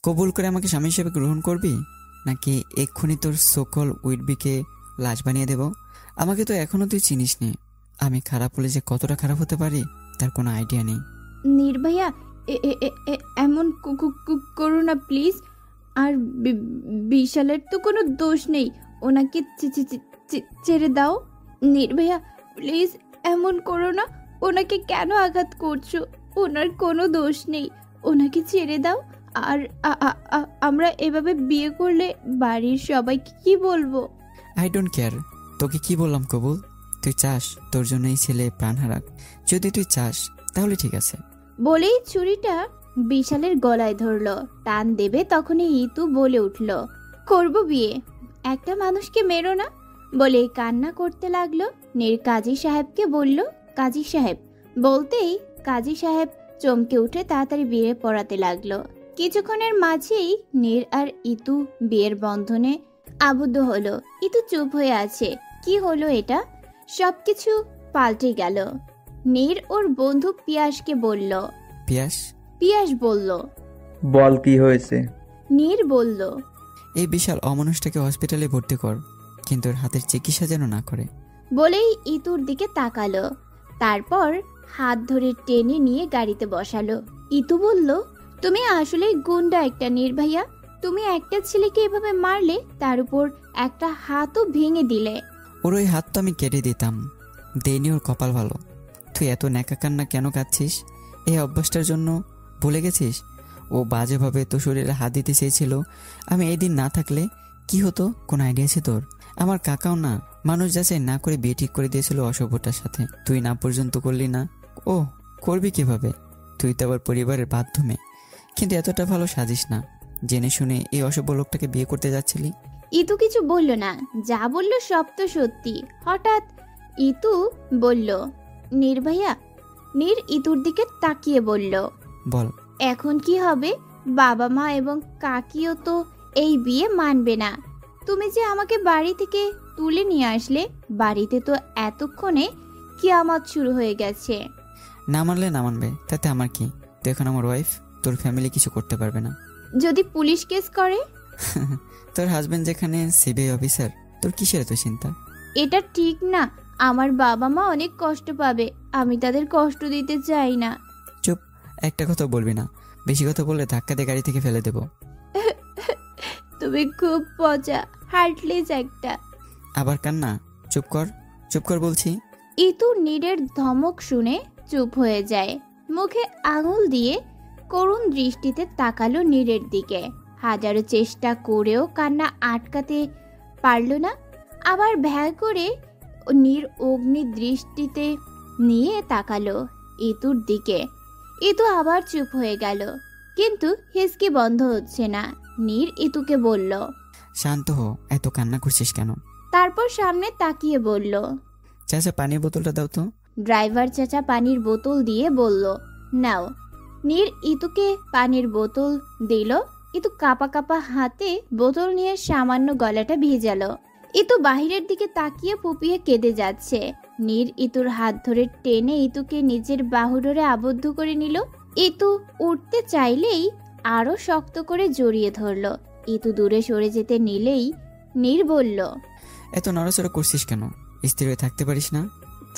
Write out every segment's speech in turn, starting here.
কবুল করে আমাকে স্বামী হিসেবে গ্রহণ করবি, নাকি এক্ষুনি তোর সকল উইডবিকে লাশ বানিয়ে দেব? আমাকে তো এখনো তুই চিনিস নি। আমি খারাপ হলে যে কতটা খারাপ হতে পারি তার কোনো আইডিয়া নেই। নির্ভয়া, এমন করো না প্লিজ। আর বিশালের তো কোনো দোষ নেই, ওনাকে ছেড়ে দাও। নির্ভয়া প্লিজ, এমন করো না। ওনাকে কেন আঘাত করছো? ওনার কোনো দোষ নেই, ওনাকে ছেড়ে দাও। আর আমরা এভাবে বিয়ে করলে বাড়ির সবাইকে কি বলবো? I don't care. তোকে কি বললাম কবুল? তুই চাস তোর জন্য এই ছেলে প্রাণ হারাক? যদি তুই চাস তাহলে ঠিক আছে। বলেই ছুরিটা বিশালের গলায় ধরলো। টান দেবে তখনই ইতু বলে উঠল, করব বিয়ে, একটা মানুষকে মেরো না। বলে কান্না করতে লাগলো। নীর কাজী সাহেবকে বলল, কাজী সাহেব। বলতেই কাজী সাহেব চমকে উঠে তাড়াতাড়ি বিয়ে পড়াতে লাগলো। কিছুক্ষণের মাঝেই নীর আর ইতু বিয়ের বন্ধনে আবদ্ধ হলো। ইতু চুপ হয়ে আছে। কি হলো এটা? সবকিছু পাল্টে গেল। নীর ওর বন্ধু পিয়াসকে বলল। পিয়াস বলল, বল কি হয়েছে? নীর বলল, এই বিশাল অমানুষটাকে হসপিটালে ভর্তি কর, কিন্তু ওর হাতের চিকিৎসা যেন না করে। বলেই ইতুর দিকে তাকালো। তারপর হাত ধরে টেনে নিয়ে গাড়িতে বসালো। ইতু বলল, তুমি আসলেই গুন্ডা একটা, নির্ভয়া। তুমি একটা ছেলেকে এভাবে মারলে, তার উপর একটা হাতও ভেঙে দিলে। ওর ওই হাত তো আমি কেটে দিতাম, দেইনি। ওর কপাল ভালো। তুই এত ন্যাকা কান্না কেন কাঁদছিস? এই অভ্যাসটার জন্য ভুলে গেছিস ও বাজেভাবে তোর শরীরে হাত দিতে চেয়েছিল? আমি এই দিন না থাকলে কি হতো কোনো আইডিয়া আছে তোর? আমার কাকাও না মানুষ যাচাই না করে বিয়ে ঠিক করে দিয়েছিল অসভ্যটার সাথে। তুই না পর্যন্ত করলি না। ও করবি কিভাবে? তুই তো আবার পরিবারের মাধ্যমে। কিন্তু এতটা ভালো সাজিস না, জেনে শুনে এই অসভ্য লোকটাকে বিয়ে করতে যাচ্ছিলি। ইতু কিছু বলল না, যা বলল সব তো সত্যি। হঠাৎ ইতু বলল, নির্ভয়া। নীর ইতুর দিকে তাকিয়ে বলল, বল এখন কি হবে? বাবা মা এবং কাকিও তো এই বিয়ে মানবে না। তুমি যে আমাকে বাড়ি থেকে তুলে নিয়ে আসলে, বাড়িতে তো এতক্ষণে কিয়ামত শুরু হয়ে গেছে। না মানলে না মানবে, তাতে আমার কি? তুই এখন আমার ওয়াইফ, তোর ফ্যামিলি কিছু করতে পারবে না। যদি পুলিশ কেস করে? তোর হাজবেন্ড যেখানে সিবিআই অফিসার, তোর কিসের এত চিন্তা? এটা ঠিক না। আমার বাবা মা অনেক কষ্ট পাবে, আমি তাদের কষ্ট দিতে চাই না। চুপ, একটা কথা বলবি না। বেশি কথা বললে ধাক্কা দিয়ে গাড়ি থেকে ফেলে দেবো। তুমি খুব পচা, হার্টলেস একটা। আবার কান্না? চুপ কর, চুপ কর বলছি। ইতু নীরের ধমক শুনে চুপ হয়ে যায়। মুখে আঙুল দিয়ে করুণ দৃষ্টিতে তাকালো নীরের দিকে। হাজারো চেষ্টা করেও কান্না আটকাতে পারল না। আবার ভ্যা করে নীর অগ্নি দৃষ্টিতে নিয়ে তাকালো ইতুর দিকে। ইতু আবার চুপ হয়ে গেল, কিন্তু হিসকি বন্ধ হচ্ছে না। নীর ইতুকে বলল, শান্ত হো, এত কান্না করছিস কেন? তারপর সামনে তাকিয়ে বলল, চাচা পানির বোতলটা দাও তো। ড্রাইভার চাচা পানির বোতল দিয়ে বলল, নাও। নীর ইতুকে পানির বোতল দিল। ইতু কাপা কাপা হাতে বোতল নিয়ে সামান্য গলাটা ভিজালো। ইতু বাহিরের দিকে তাকিয়ে ফুপিয়ে কেঁদে যাচ্ছে। নীর ইতুর হাত ধরে টেনে ইতুকে নিজের বাহুডোরে আবদ্ধ করে নিল। ইতু উঠতে চাইলেই আরো শক্ত করে জড়িয়ে ধরল। ইতু দূরে সরে যেতে নিলেই নীর বলল, এত নড়াচড়া করছিস কেন? স্থির হয়ে থাকতে পারিস না?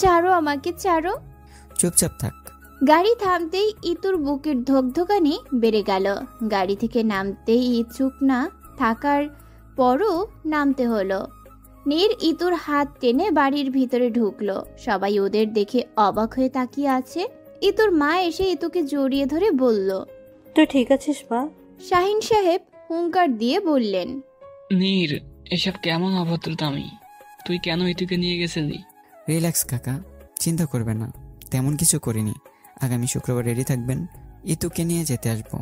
ছাড়ো আমাকে, ছাড়ো। চুপচাপ থাক। গাড়ি থামতেই ইতুর বুকের ধকধকানি বেড়ে গেল। গাড়ি থেকে নামতেই ইচ্ছুক না থাকার পরও নামতে হলো। নীর ইতুর হাত টেনে বাড়ির ভিতরে ঢুকলো। সবাই ওদের দেখে অবাক হয়ে তাকিয়ে আছে। ইতুর মা এসে ইতুকে জড়িয়ে ধরে বলল, তুই ঠিক আছিস মা? শাহিন সাহেব হুঙ্কার দিয়ে বললেন, নীর, এসব কেমন অভদ্রতামি? তুই কেন ইতুকে নিয়ে গেছিলি? রিল্যাক্স কাকা, চিন্তা করবে না, তেমন কিছু করিনি। আগামী শুক্রবার রেডি থাকবেন, ইতুকে নিয়ে যেতে আসবো।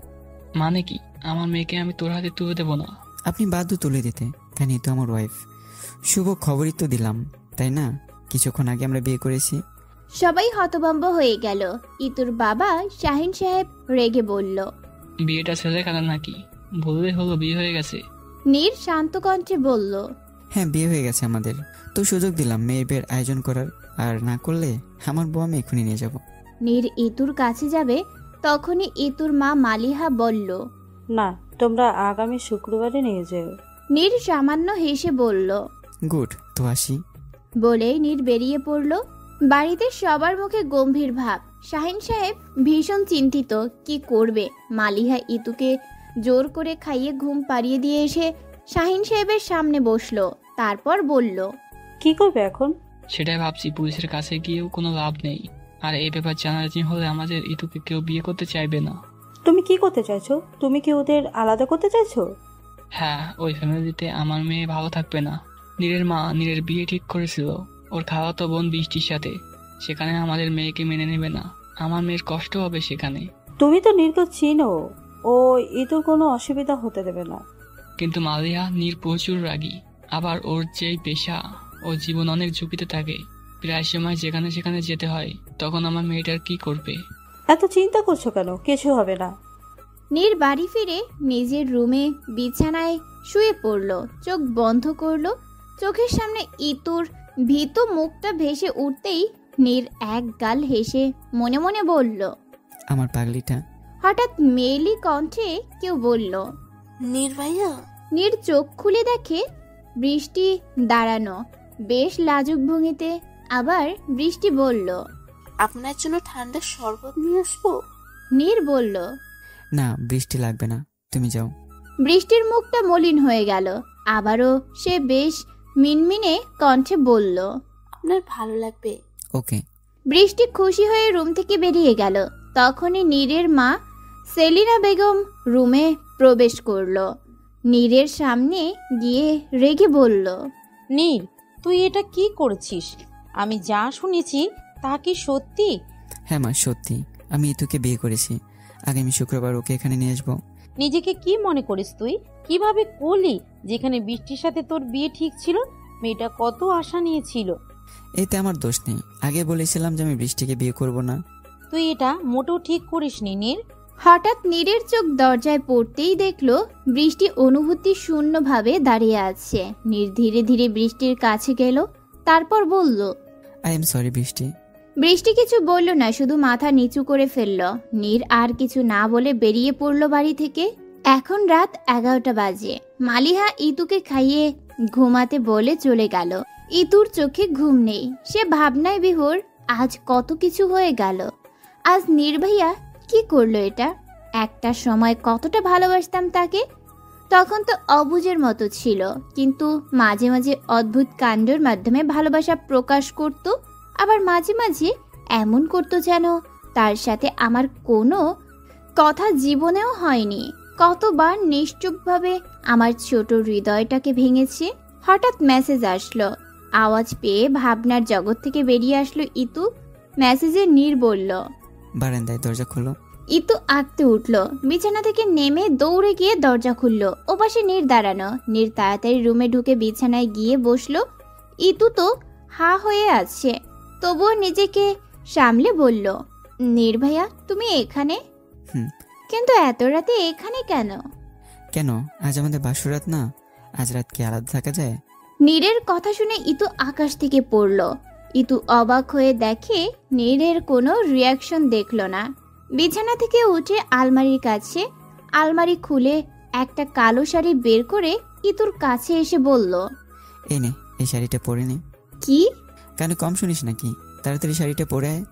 মানে কি, আমার মেয়েকে আমি তোর হাতে তুলে দেবো না? আপনি বাধ্য তুলে দিতে, কেন? তো আমার ওয়াইফ। শুভ খবরই তো দিলাম, তাই না? কিছুক্ষণ আগে আমরা বিয়ে করেছি। সবাই হতভম্ব হয়ে গেল। ইতুর বাবা শাহিন সাহেব রেগে বলল, বিয়েটা ছেলে খেলা নাকি? বললে হলো বিয়ে হয়ে গেছে। নীর শান্ত কণ্ঠে বলল, হ্যাঁ, বিয়ে হয়ে গেছে আমাদের। তো সুযোগ দিলাম মেয়ের বিয়ের আয়োজন করার, আর না করলে আমার বউ আমি এখনই নিয়ে যাব। নীর ইতুর কাছে যাবে, তখনই ইতুর মা মালিহা বলল, না, তোমরা আগামী শুক্রবারে নিয়ে যেও। নীর সামান্য হেসে বলল। গুড, তো আসি। বলেই নীর বেরিয়ে পড়ল। বাড়িতে সবার মুখে গম্ভীর ভাব। শাহিন সাহেব ভীষণ চিন্তিত কি করবে। মালিহা ইতুকে জোর করে খাইয়ে ঘুম পাড়িয়ে দিয়ে এসে শাহিন সাহেবের সামনে বসলো। তারপর বলল, কি করবে এখন? সেটাই ভাবছি, পুলিশের কাছে গিয়েও কোনো লাভ নেই। আর এই ব্যাপার জানাজানি হলে আমাদের ইতুকে কেউ বিয়ে করতে চাইবে না। তুমি কি করতে চাইছো? তুমি কি ওদের আলাদা করতে চাইছো? হ্যাঁ, ওই ফ্যামিলিতে আমার মেয়ে ভালো থাকবে না। নীরের মা নীরের বিয়ে ঠিক করেছিল ওর খালাতো বোন বৃষ্টির সাথে। সেখানে আমাদের মেয়েকে মেনে নেবে না। আমার মেয়ের কষ্ট হবে সেখানে। তুমি তো নীরকে চিনো, ও ইতুর কোনো অসুবিধা হতে দেবে না। কিন্তু মালিয়া নীর প্রচুর রাগী। আবার ওর যেই পেশা, ওর জীবন অনেক ঝুঁকিতে থাকে। প্রায় সময় যেখানে সেখানে যেতে হয়। তখন আমার মেয়েটার কি করবে? এত চিন্তা করছো কেন? কিছু হবে না। নীর বাড়ি ফিরে নিজের রুমে বিছানায় শুয়ে পড়ল। চোখ বন্ধ করলো। চোখের সামনে ইতুর ভীত মুখটা ভেসে উঠতেই নীর এক গাল হেসে মনে মনে বলল, আমার পাগলিটা। হঠাৎ মেয়েলি কণ্ঠে কেউ বলল, নীর ভাইয়া। নীর চোখ খুলে দেখে বৃষ্টি দাঁড়ানো, বেশ লাজুক ভঙ্গিতে। আবার বৃষ্টি বলল, আপনার জন্য ঠান্ডা শরবত নিয়ে আসবো? নীর বলল, না, বৃষ্টি লাগবে না, তুমি যাও। বৃষ্টির মুখটা মলিন হয়ে গেল। আবারও সে বেশ মিনমিনে কণ্ঠে বলল, আপনার ভালো লাগবে। ওকে। বৃষ্টি খুশি হয়ে রুম থেকে বেরিয়ে গেল। তখনই নীরের মা সেলিনা বেগম রুমে প্রবেশ করলো। নীরের সামনে গিয়ে রেগে বলল, নীর, তুই এটা কি করেছিস? আমি যা শুনেছি তা কি সত্যি? হ্যাঁ মা, সত্যি। আমি ইতুকে বিয়ে করেছি। আগামী শুক্রবার ওকে এখানে নিয়ে আসবো। নিজেকে কি মনে করিস তুই? কিভাবে করলি? যেখানে বৃষ্টির সাথে তোর বিয়ে ঠিক ছিল, মেয়েটা কত আশা নিয়েছিল। এতে আমার দোষ নেই। আগে বলেছিলাম যে আমি বৃষ্টিকে বিয়ে করব না। তুই এটা মোটেও ঠিক করিসনি নীর। হঠাৎ নীরের চোখ দরজায় পড়তেই দেখলো বৃষ্টি অনুভূতি শূন্যভাবে দাঁড়িয়ে আছে। নীর ধীরে ধীরে বৃষ্টির কাছে গেল। তারপর বলল, আই এম সরি বৃষ্টি। বৃষ্টি কিছু বলল না, শুধু মাথা নিচু করে ফেলল। নীর আর কিছু না বলে বেরিয়ে পড়ল বাড়ি থেকে। এখন রাত 11টা বাজে। মালিহা ইতুকে খাইয়ে ঘুমাতে বলে চলে গেল। ইতুর চোখে ঘুম নেই। সে ভাবনায় বিভোর। আজ কত কিছু হয়ে গেল। আজ নীর ভাইয়া কি করলো এটা? একটা সময় কতটা ভালোবাসতাম তাকে। তখন তো অবুঝের মতো ছিল, কিন্তু মাঝে মাঝে অদ্ভুত কাণ্ডের মাধ্যমে ভালোবাসা প্রকাশ করত। আবার মাঝে মাঝে এমন করতো যেন তার সাথে আমার কোনো কথা জীবনেও হয়নি। কতবার নিশ্চুপভাবে আমার ছোট হৃদয়টাকে ভেঙেছে। হঠাৎ মেসেজ আসলো। আওয়াজ পেয়ে ভাবনার জগৎ থেকে বেরিয়ে আসলো ইতু। মেসেজে নীর বলল, বারান্দায় দরজা খোলো। ইতু আঁকতে উঠল। বিছানা থেকে নেমে দৌড়ে গিয়ে দরজা খুলল। ওপাশে নীর দাঁড়ানো। নীর তাড়াতাড়ি রুমে ঢুকে বিছানায় গিয়ে বসলো। ইতু তো হা হয়ে আছে, তবুও নিজেকে সামলে বলল, নীর ভাইয়া তুমি এখানে? হুম। কিন্তু এত রাতে এখানে কেন? কেন, আজ আমাদের বাসরাত না? আজ রাত কি আলাদা থাকা যায়? নীরের কথা শুনে ইতু আকাশ থেকে পড়ল। ইতু অবাক হয়ে দেখে নীরের কোনো রিয়াকশন দেখলো না। বিছানা থেকে উঠে আলমারির কাছে আলমারি খুলে একটা কালো শাড়ি বের করে ইতুর কাছে এসে বলল, এই নে, এই শাড়িটা পরে নে। কি? কেন, কম শুনিস নাকি? তাড়াতাড়ি শাড়িটা পরে আয়।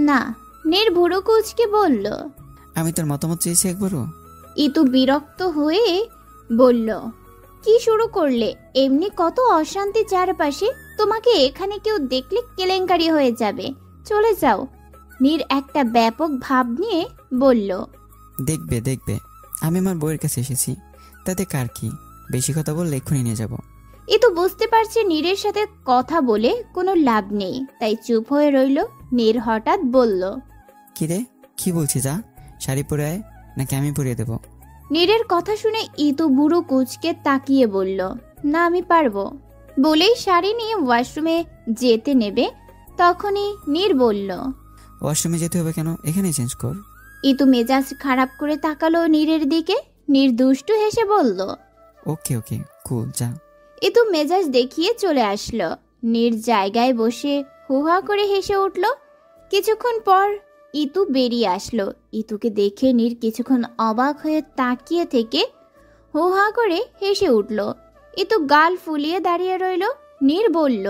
না। নীর ভুরু কুঁচকে বলল। আমি তোর মতামত চেয়েছি একবারও? ইতু বিরক্ত হয়ে বলল, কি শুরু করলে? এমনি কত অশান্তি চারপাশে, তোমাকে এখানে কেউ দেখলে কেলেঙ্কারি হয়ে যাবে। চলে যাও। নীর একটা ব্যাপক ভাব নিয়ে বলল, দেখবে দেখবে, আমি আমার বউয়ের কাছে এসেছি, তাতে কার কি? বেশি কথা বললে এক্ষুনি নিয়ে যাব। ইতু বুঝতে পারছে নীরের সাথে কথা বলে কোনো লাভ নেই, তাই চুপ হয়ে রইল। নীর হঠাৎ বলল, কি রে, কি বলছি? যা, শাড়ি পরে আয়, নাকি আমি পরিয়ে দেবো? নীরের কথা শুনে ইতু বুড়ো কুচকে তাকিয়ে বলল, না আমি পারবো। বলেই শাড়ি নিয়ে ওয়াশরুমে যেতে নেবে। তখনই নীর বলল, ওয়াশরুমে যেতে হবে কেন? এখানে চেঞ্জ কর। ইতু মেজাজ খারাপ করে তাকালো নীরের দিকে। নীর দুষ্টু হেসে বলল, ওকে ওকে, কুল, যা। ইতু মেজাজ দেখিয়ে চলে আসলো। নীর জায়গায় বসে হুহা করে হেসে উঠল। কিছুক্ষণ পর ইতু বেরিয়ে আসলো। ইতুকে দেখে নীর কিছুক্ষণ অবাক হয়ে তাকিয়ে থেকে হো হা করে হেসে উঠল। ইতু গাল ফুলিয়ে দাঁড়িয়ে রইল। নীর বলল,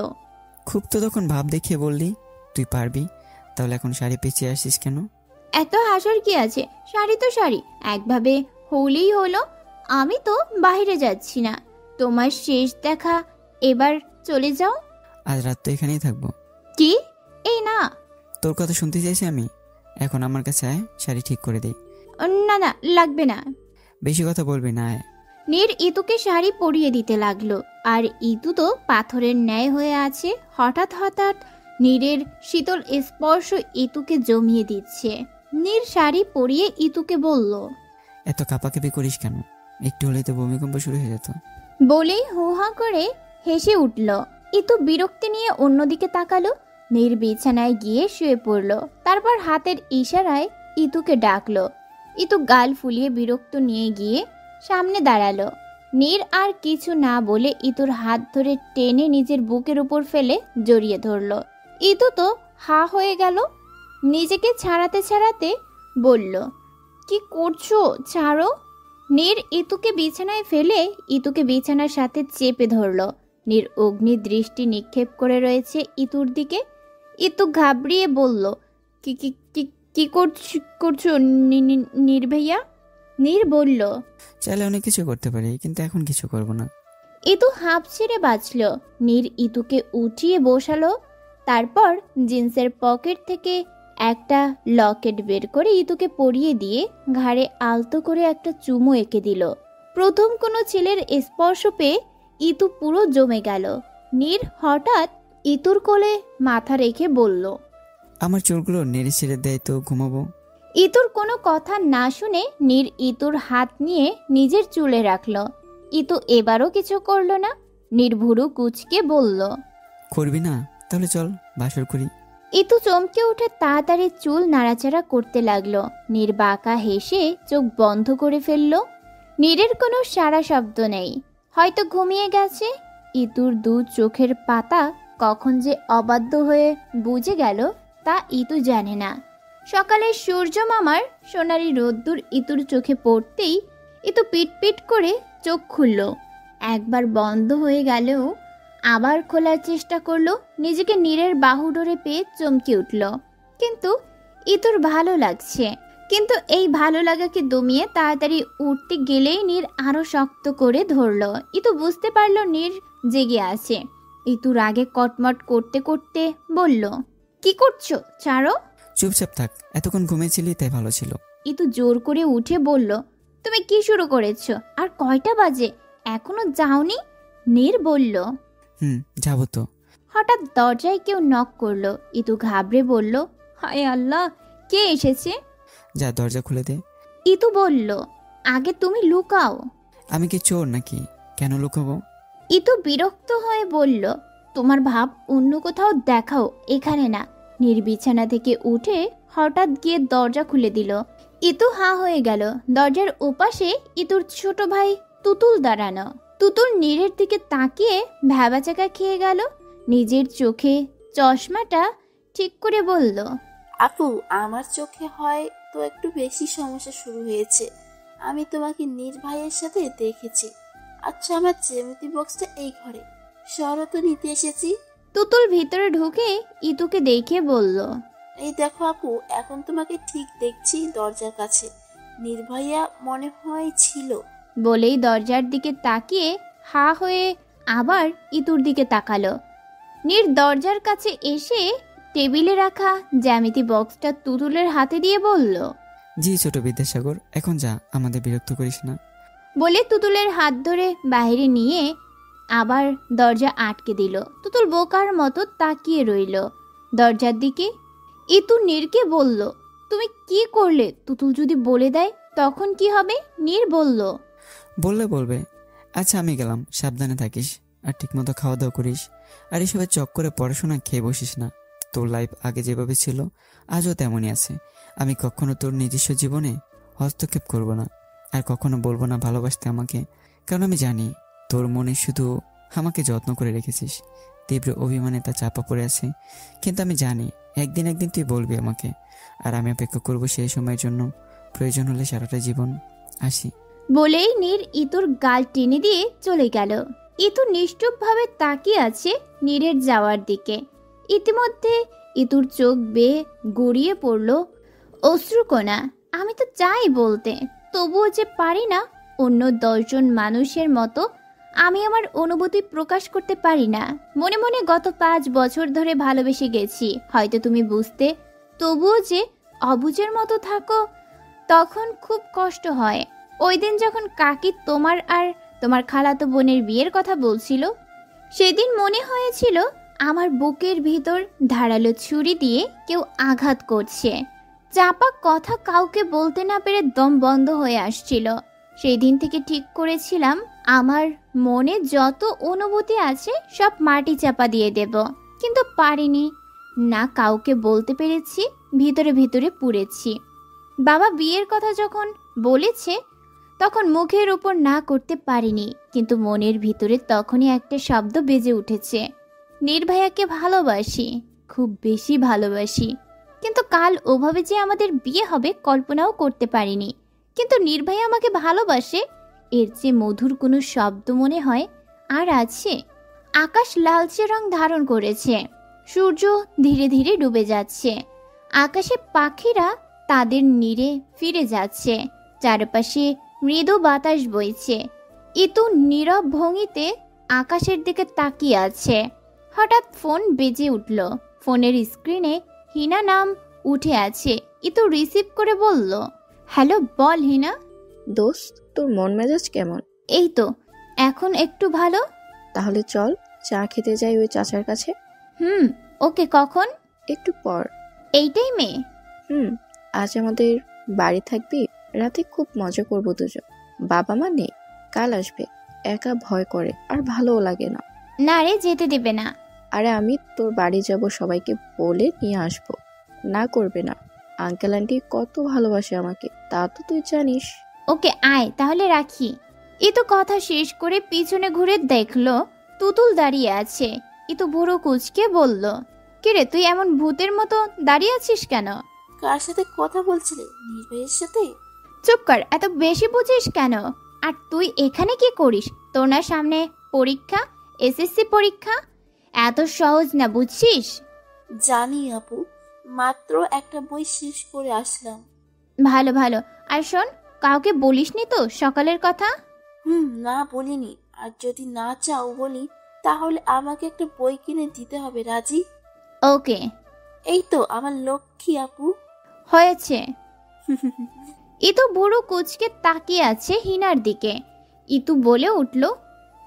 খুব তো তখন ভাব দেখিয়ে বললি তুই পারবি, তাহলে এখন শাড়ি পেঁচিয়ে আসিস কেন? এত হাসার কি আছে? শাড়ি তো শাড়ি, একভাবে হলেই হলো। আমি তো বাইরে যাচ্ছি না, তোমার শেষ দেখা, এবার চলে যাও। আজ রাত তো এখানেই থাকবো। কি? এই না তোর কথা শুনতে চাইছি আমি। এখন আমার কাছে আয়, শাড়ি ঠিক করে দেই। না না, লাগবে না। বেশি কথা বলবি না, আয়। নীর ইতুকে শাড়ি পরিয়ে দিতে লাগলো, আর ইতু তো পাথরের ন্যায় হয়ে আছে। হঠাৎ হঠাৎ নীরের শীতল স্পর্শ ইতুকে জমিয়ে দিচ্ছে। নীর শাড়ি পরিয়ে ইতুকে বলল, এত কাঁপাকাঁপি করিস কেন? একটু হলেই তো ভূমিকম্প শুরু হয়ে যেত। বলেই হুহা করে হেসে উঠল। ইতু বিরক্তি নিয়ে অন্যদিকে তাকালো। নীর বিছানায় গিয়ে শুয়ে পড়ল। তারপর হাতের ইশারায় ইতুকে ডাকলো। ইতু গাল ফুলিয়ে বিরক্ত নিয়ে গিয়ে সামনে দাঁড়ালো। নীর আর কিছু না বলে ইতুর হাত ধরে টেনে নিজের বুকের উপর ফেলে জড়িয়ে ধরল। ইতু তো হা হয়ে গেল। নিজেকে ছাড়াতে ছাড়াতে বলল, কি করছো? ছাড়ো। নীর ইতুকে বিছানায় ফেলে ইতুকে বিছানার সাথে চেপে ধরল। নীর অগ্নি দৃষ্টি নিক্ষেপ করে রয়েছে ইতুর দিকে। ইতু ঘাবড়িয়ে বলল, কি কি কি কি করছো নীর ভাইয়া? নীর বলল, চাইলে অনেক কিছু করতে পারি, কিন্তু এখন কিছু করব না। ইতু হাঁপ ছেড়ে বাঁচল। নীর ইতুকে উঠিয়ে বসালো। তারপর জিন্সের পকেট থেকে একটা লকেট বের করে ইতুকে পরিয়ে দিয়ে ঘাড়ে আলতো করে একটা চুমু এঁকে দিল। প্রথম কোনো ছেলের স্পর্শ পেয়ে ইতু পুরো জমে গেল। নীর হঠাৎ ইতুর কোলে মাথা রেখে বলল, আমার চুলগুলো নেড়ে ছেড়ে দেয় তো ঘুমাবো। ইতুর কোনো কথা না শুনে নীর ইতুর হাত নিয়ে নিজের চুলে রাখল। ইতু এবারও কিছু করল না। নীর ভুরু কুচকে বলল, করবি না? তাহলে চল বাসর করি। ইতু চমকে উঠে তাড়াতাড়ি চুল নাড়াচাড়া করতে লাগলো। নীর বাঁকা হেসে চোখ বন্ধ করে ফেলল। নীরের কোনো সারা শব্দ নেই, হয়তো ঘুমিয়ে গেছে। ইতুর দু চোখের পাতা কখন যে অবাধ্য হয়ে বুঝে গেল তা ইতু জানে না। সকালে সূর্য মামার সোনালি রোদ্দুর ইতুর চোখে পড়তেই ইতু পিটপিট করে চোখ খুলল। একবার বন্ধ হয়ে গেলেও আবার খোলার চেষ্টা করলো। নিজেকে নীরের বাহু ডোরে পেয়ে চমকে উঠল। কিন্তু ইতুর ভালো লাগছে। কিন্তু এই ভালো লাগাকে দমিয়ে তাড়াতাড়ি উঠতে গেলেই নীর আরো শক্ত করে ধরল। ইতু বুঝতে পারলো নীর জেগে আছে। ইতু রাগে কটমট করতে করতে বলল, কি করছো? ছাড়ো। চুপচাপ থাক, এতক্ষণ ঘুমিয়েছিলি তাই ভালো ছিল। ইতু জোর করে উঠে বলল, তুমি কি শুরু করেছো? আর কয়টা বাজে? এখনো যাওনি? নীর বলল, যাবো তো। হঠাৎ দরজায় কেউ নক করলো। ইতু ঘাবড়ে বলল, হায় আল্লাহ, কে এসেছে? যা দরজা খুলে দে। ইতু বলল, আগে তুমি লুকাও। আমি কি চোর নাকি? কেন লুকাবো? ইতু বিরক্ত হয়ে বলল, তোমার ভাব অন্য কোথাও দেখাও, এখানে না। নির্বিছানা থেকে উঠে হঠাৎ গিয়ে দরজা খুলে দিল। ইতু হা হয়ে গেল। দরজার ওপাশে ইতুর ছোট ভাই তুতুল দাঁড়ানো। তুতুল নীরের দিকে তাকিয়ে ভ্যাবাচাকা খেয়ে গেল। নিজের চোখে চশমাটা ঠিক করে বলল, আপু, আমার চোখে হয় তো একটু বেশি সমস্যা শুরু হয়েছে। আমি তোমাকে নীর ভাইয়ের সাথে দেখেছি। আচ্ছা, আমার জ্যামিতি বক্সটা এই ঘরে, শরত নিতে এসেছি। তুতুল ভিতরে ঢুকে ইতুকে দেখে বলল, এই দেখো আপু, এখন তোমাকে ঠিক দেখছি দরজার কাছে। নীর ভাইয়া মনে হয় ছিল। বলেই দরজার দিকে তাকিয়ে হা হয়ে আবার ইতুর দিকে তাকালো। নীর দরজার কাছে এসে টেবিলে রাখা জ্যামিতি বক্সটা তুতুলের হাতে দিয়ে বলল, জি ছোট বিদ্যাসাগর, এখন যা, আমাদের বিরক্ত করিস না। বলে তুতুলের হাত ধরে বাইরে নিয়ে আবার দরজা আটকে দিল। তুতুল বোকার মতো তাকিয়ে রইল দরজার দিকে। ইতু নীরকে বলল, তুমি কি করলে? তুতুল যদি বলে দেয় তখন কি হবে? নীর বলল, বললে বলবে। আচ্ছা আমি গেলাম, সাবধানে থাকিস, আর ঠিকমতো খাওয়া দাওয়া করিস, আর এসবের চক্করে পড়াশোনা খেয়ে বসিস না। তোর লাইফ আগে যেভাবে ছিল আজও তেমনই আছে। আমি কখনো তোর নিজস্ব জীবনে হস্তক্ষেপ করব না, আর কখনো বলবো না ভালোবাসতে আমাকে, কারণ আমি জানি তোর মনে শুধু আমাকে যত্ন করে রেখেছিস। তীব্র অভিমানে তা চাপা পড়ে আছে, কিন্তু আমি জানি একদিন তুই বলবি আমাকে, আর আমি অপেক্ষা করবো সেই সময়ের জন্য। প্রয়োজন হলে সারাটা জীবন। আসি। বলেই নীর ইতুর গাল টেনে দিয়ে চলে গেল। ইতু নিশ্চুপভাবে তাকিয়ে আছে নীরের যাওয়ার দিকে। ইতিমধ্যে ইতুর চোখ বেয়ে গড়িয়ে পড়ল অশ্রুকণা। আমি তো চাই বলতে, তবুও যে পারি না। অন্য 10 জন মানুষের মতো আমি আমার অনুভূতি প্রকাশ করতে পারি না। মনে মনে গত 5 বছর ধরে ভালোবেসে গেছি, হয়তো তুমি বুঝতে, তবুও যে অবুঝের মতো থাকো তখন খুব কষ্ট হয়। ওই দিন যখন কাকি তোমার আর তোমার খালাতো বোনের বিয়ের কথা বলছিল, সেদিন মনে হয়েছিল আমার বুকের ভিতর ধারালো ছুরি দিয়ে কেউ আঘাত করছে। চাপা কথা কাউকে বলতে না পেরে দম বন্ধ হয়ে আসছিল। সেই দিন থেকে ঠিক করেছিলাম আমার মনে যত অনুভূতি আছে সব মাটি চাপা দিয়ে দেব, কিন্তু পারিনি। না কাউকে বলতে পেরেছি, ভিতরে ভিতরে পুড়েছি। বাবা বিয়ের কথা যখন বলেছে তখন মুখের উপর না করতে পারিনি, কিন্তু মনের ভিতরে তখনই একটা শব্দ বেজে উঠেছে, নির্ভয়াকে ভালোবাসি, খুব বেশি ভালোবাসি। কিন্তু কাল ওভাবে যে আমাদের বিয়ে হবে কল্পনাও করতে পারিনি। কিন্তু নির্ভয়া আমাকে ভালোবাসে, এর চেয়ে মধুর কোনো শব্দ মনে হয় আর আছে? আকাশ লালচে রং ধারণ করেছে, সূর্য ধীরে ধীরে ডুবে যাচ্ছে, আকাশে পাখিরা তাদের নীড়ে ফিরে যাচ্ছে, চারপাশে মৃদু বাতাস বইছে। ইতু নীরব ভঙ্গিতে আকাশের দিকে তাকিয়ে আছে। হঠাৎ ফোন বেজে উঠল। ফোনের স্ক্রিনে হিনা নাম উঠে আছে। ইতু রিসিভ করে বলল, হ্যালো, বল হিনা। দোস্ত, তোর মন মেজাজ কেমন? এই তো এখন একটু ভালো। তাহলে চল চা খেতে যাই ওই চাচার কাছে। ওকে, কখন? একটু পর। এই টাইমে? আজ আমাদের বাড়ি থাকবি, রাতে খুব মজা করবো দুজন। বাবা মা নেই, কাল আসবে। একা ভয় করে আর ভালোও লাগে না। না রে, যেতে দেবে না। আরে আমি তোর বাড়ি যাব, সবাইকে বলে নিয়ে আসবো। না করবে না, আঙ্কেল আন্টি কত ভালোবাসে আমাকে, তা তো তুই জানিস। ওকে আয়, তাহলে রাখি। ইতু কথা শেষ করে পিছনে ঘুরে দেখলো তুতুল দাঁড়িয়ে আছে। ইতু বুড়ো কুচকে বলল, কিরে তুই এমন ভূতের মতো দাঁড়িয়ে আছিস কেন? কার সাথে কথা বলছিলে? নির্ভয়ের সাথে। চুপ কর, এত বেশি বুঝিস কেন? আর তুই এখানে কি করিস? তোর না সামনে পরীক্ষা, এসএসসি পরীক্ষা? এত সহজ না, বুঝছিস? জানি আপু, মাত্র একটা বই শেষ করে আসলাম। ভালো ভালো। আর শোন, কাউকে বলিসনি তো সকালের কথা? না বলিনি। আর যদি না চাও বলি, তাহলে আমাকে একটা বই কিনে দিতে হবে। রাজি? ওকে। এই তো আমার লক্ষ্মী আপু। হয়েছে। ইতু বুড়ো কুচকে তাকিয়ে আছে হিনার দিকে। ইতু বলে উঠল,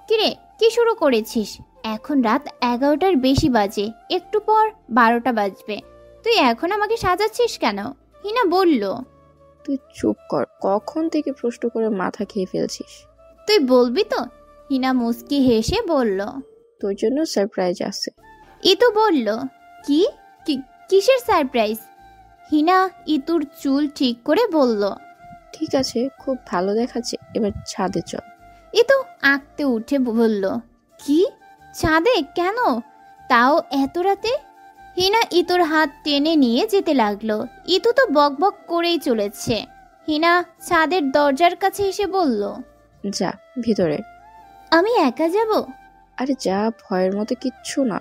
কিরে কি শুরু করেছিস? এখন রাত 11টার বেশি বাজে, একটু পর 12টা বাজবে। তুই এখন আমাকে সাজাচ্ছিস কেন? হিনা বলল। তুই চুপ কর, কখন থেকে প্রশ্ন করে মাথা খেয়ে ফেলছিস। তুই বলবি তো? হিনা মুস্কি হেসে বলল, তোর জন্য সারপ্রাইজ আছে। ইতু বলল, কি? কিসের সারপ্রাইজ? হিনা ইতুর চুল ঠিক করে বলল, ঠিক আছে, খুব ভালো দেখাচ্ছে, এবার ছাদে চল। ইতু আঁকতে উঠে বলল, কি? ছাদে কেন, তাও এত রাতে? হিনা ইতুর হাত টেনে নিয়ে যেতে লাগলো। ইতু তো বকবক করেই চলেছে। হিনা ছাদের দরজার কাছে এসে বলল, যা ভিতরে। আমি একা যাব? আরে যা, ভয়ের মতো কিচ্ছু না।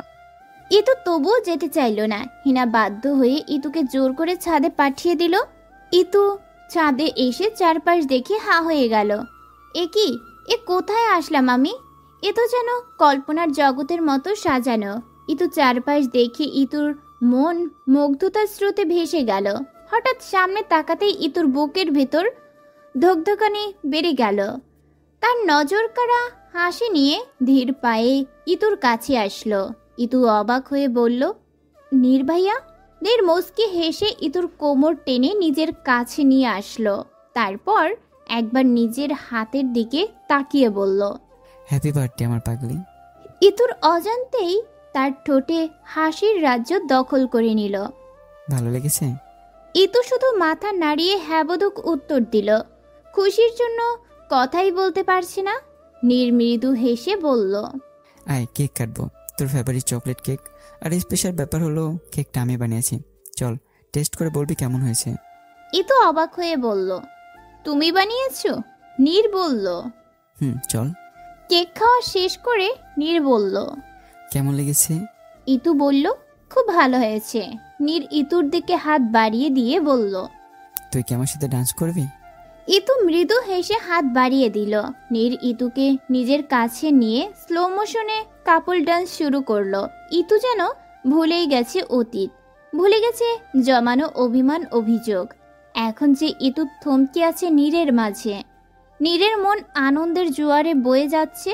ইতু তবুও যেতে চাইলো না। হিনা বাধ্য হয়ে ইতুকে জোর করে ছাদে পাঠিয়ে দিল। ইতু ছাদে এসে চারপাশ দেখে হা হয়ে গেল। এ কি, এ কোথায় আসলাম আমি? এ তো যেন কল্পনার জগতের মতো সাজানো। ইতু চারপাশ দেখে ইতুর মন মুগ্ধতার স্রোতে ভেসে গেল। হঠাৎ সামনে তাকাতেই ইতুর বুকের ভেতর ধকধকানি বেড়ে গেল। তার নজর কাড়া হাসি নিয়ে ধীর পায়ে ইতুর কাছে আসলো। ইতু অবাক হয়ে বলল, নির্ভাইয়া। নীর মুচকি হেসে ইতুর কোমর টেনে নিজের কাছে নিয়ে আসলো। তারপর একবার নিজের হাতের দিকে তাকিয়ে বলল, হ্যাপি বার্থডে আমার পাগলি। ইতুর অজান্তেই তার ঠোঁটে হাসির রাজ্য দখল করে নিল। ভালো লেগেছে? ইতু শুধু মাথা নাড়িয়ে হ্যাবদুক উত্তর দিল। খুশির জন্য কথাই বলতে পারছে না। নীর মৃদু হেসে বলল, আয় কেক কাটবো, তোর ফেভারিট চকলেট কেক। আর স্পেশাল ব্যাপার হলো কেকটা আমি বানিয়েছি, চল টেস্ট করে বলবি কেমন হয়েছে। ইতু অবাক হয়ে বলল, তুমি বানিয়েছো? নীর বলল। চল। কেক খাওয়া শেষ করে নীর বলল, কেমন লেগেছে? ইতু বলল, খুব ভালো হয়েছে। নীর ইতুর দিকে হাত বাড়িয়ে দিয়ে বলল, তুই কি আমার সাথে ডান্স করবি? ইতু মৃদু হেসে হাত বাড়িয়ে দিল। নীর ইতুকে নিজের কাছে নিয়ে স্লো মোশনে কাপল ডান্স শুরু করলো। ইতু যেন ভুলেই গেছে অতীত, ভুলে গেছে জমানো অভিমান অভিযোগ। এখন যে ইতু থমকে আছে নীরের মাঝে। নীরের মন আনন্দের জোয়ারে বয়ে যাচ্ছে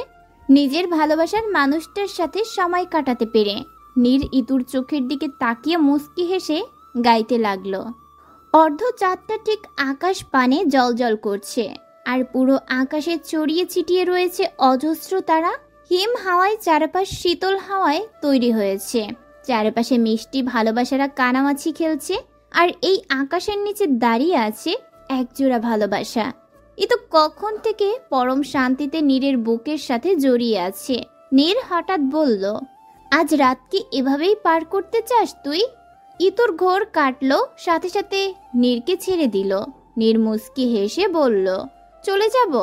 নিজের ভালোবাসার মানুষটার সাথে সময় কাটাতে পেরে। নীর ইতুর চোখের দিকে তাকিয়ে মুচকি হেসে গাইতে লাগলো। অর্ধ চাঁদটা ঠিক আকাশ পানে জ্বলজ্বল করছে, আর পুরো আকাশে ছড়িয়ে ছিটিয়ে রয়েছে অজস্র তারা। হিম হাওয়ায় চারপাশ শীতল হাওয়ায় তৈরি হয়েছে। চারপাশে মিষ্টি ভালোবাসারা কানামাছি খেলছে, আর এই আকাশের নিচে দাঁড়িয়ে আছে একজোড়া ভালোবাসা। এ তো কখন থেকে পরম শান্তিতে নীরের বুকের সাথে জড়িয়ে আছে। নীর হঠাৎ বলল, আজ রাত কি এভাবেই পার করতে চাস তুই? ইতুর ঘোর কাটলো, সাথে সাথে নীরকে ছেড়ে দিল। নীর মুচকি হেসে বলল, চলে যাব।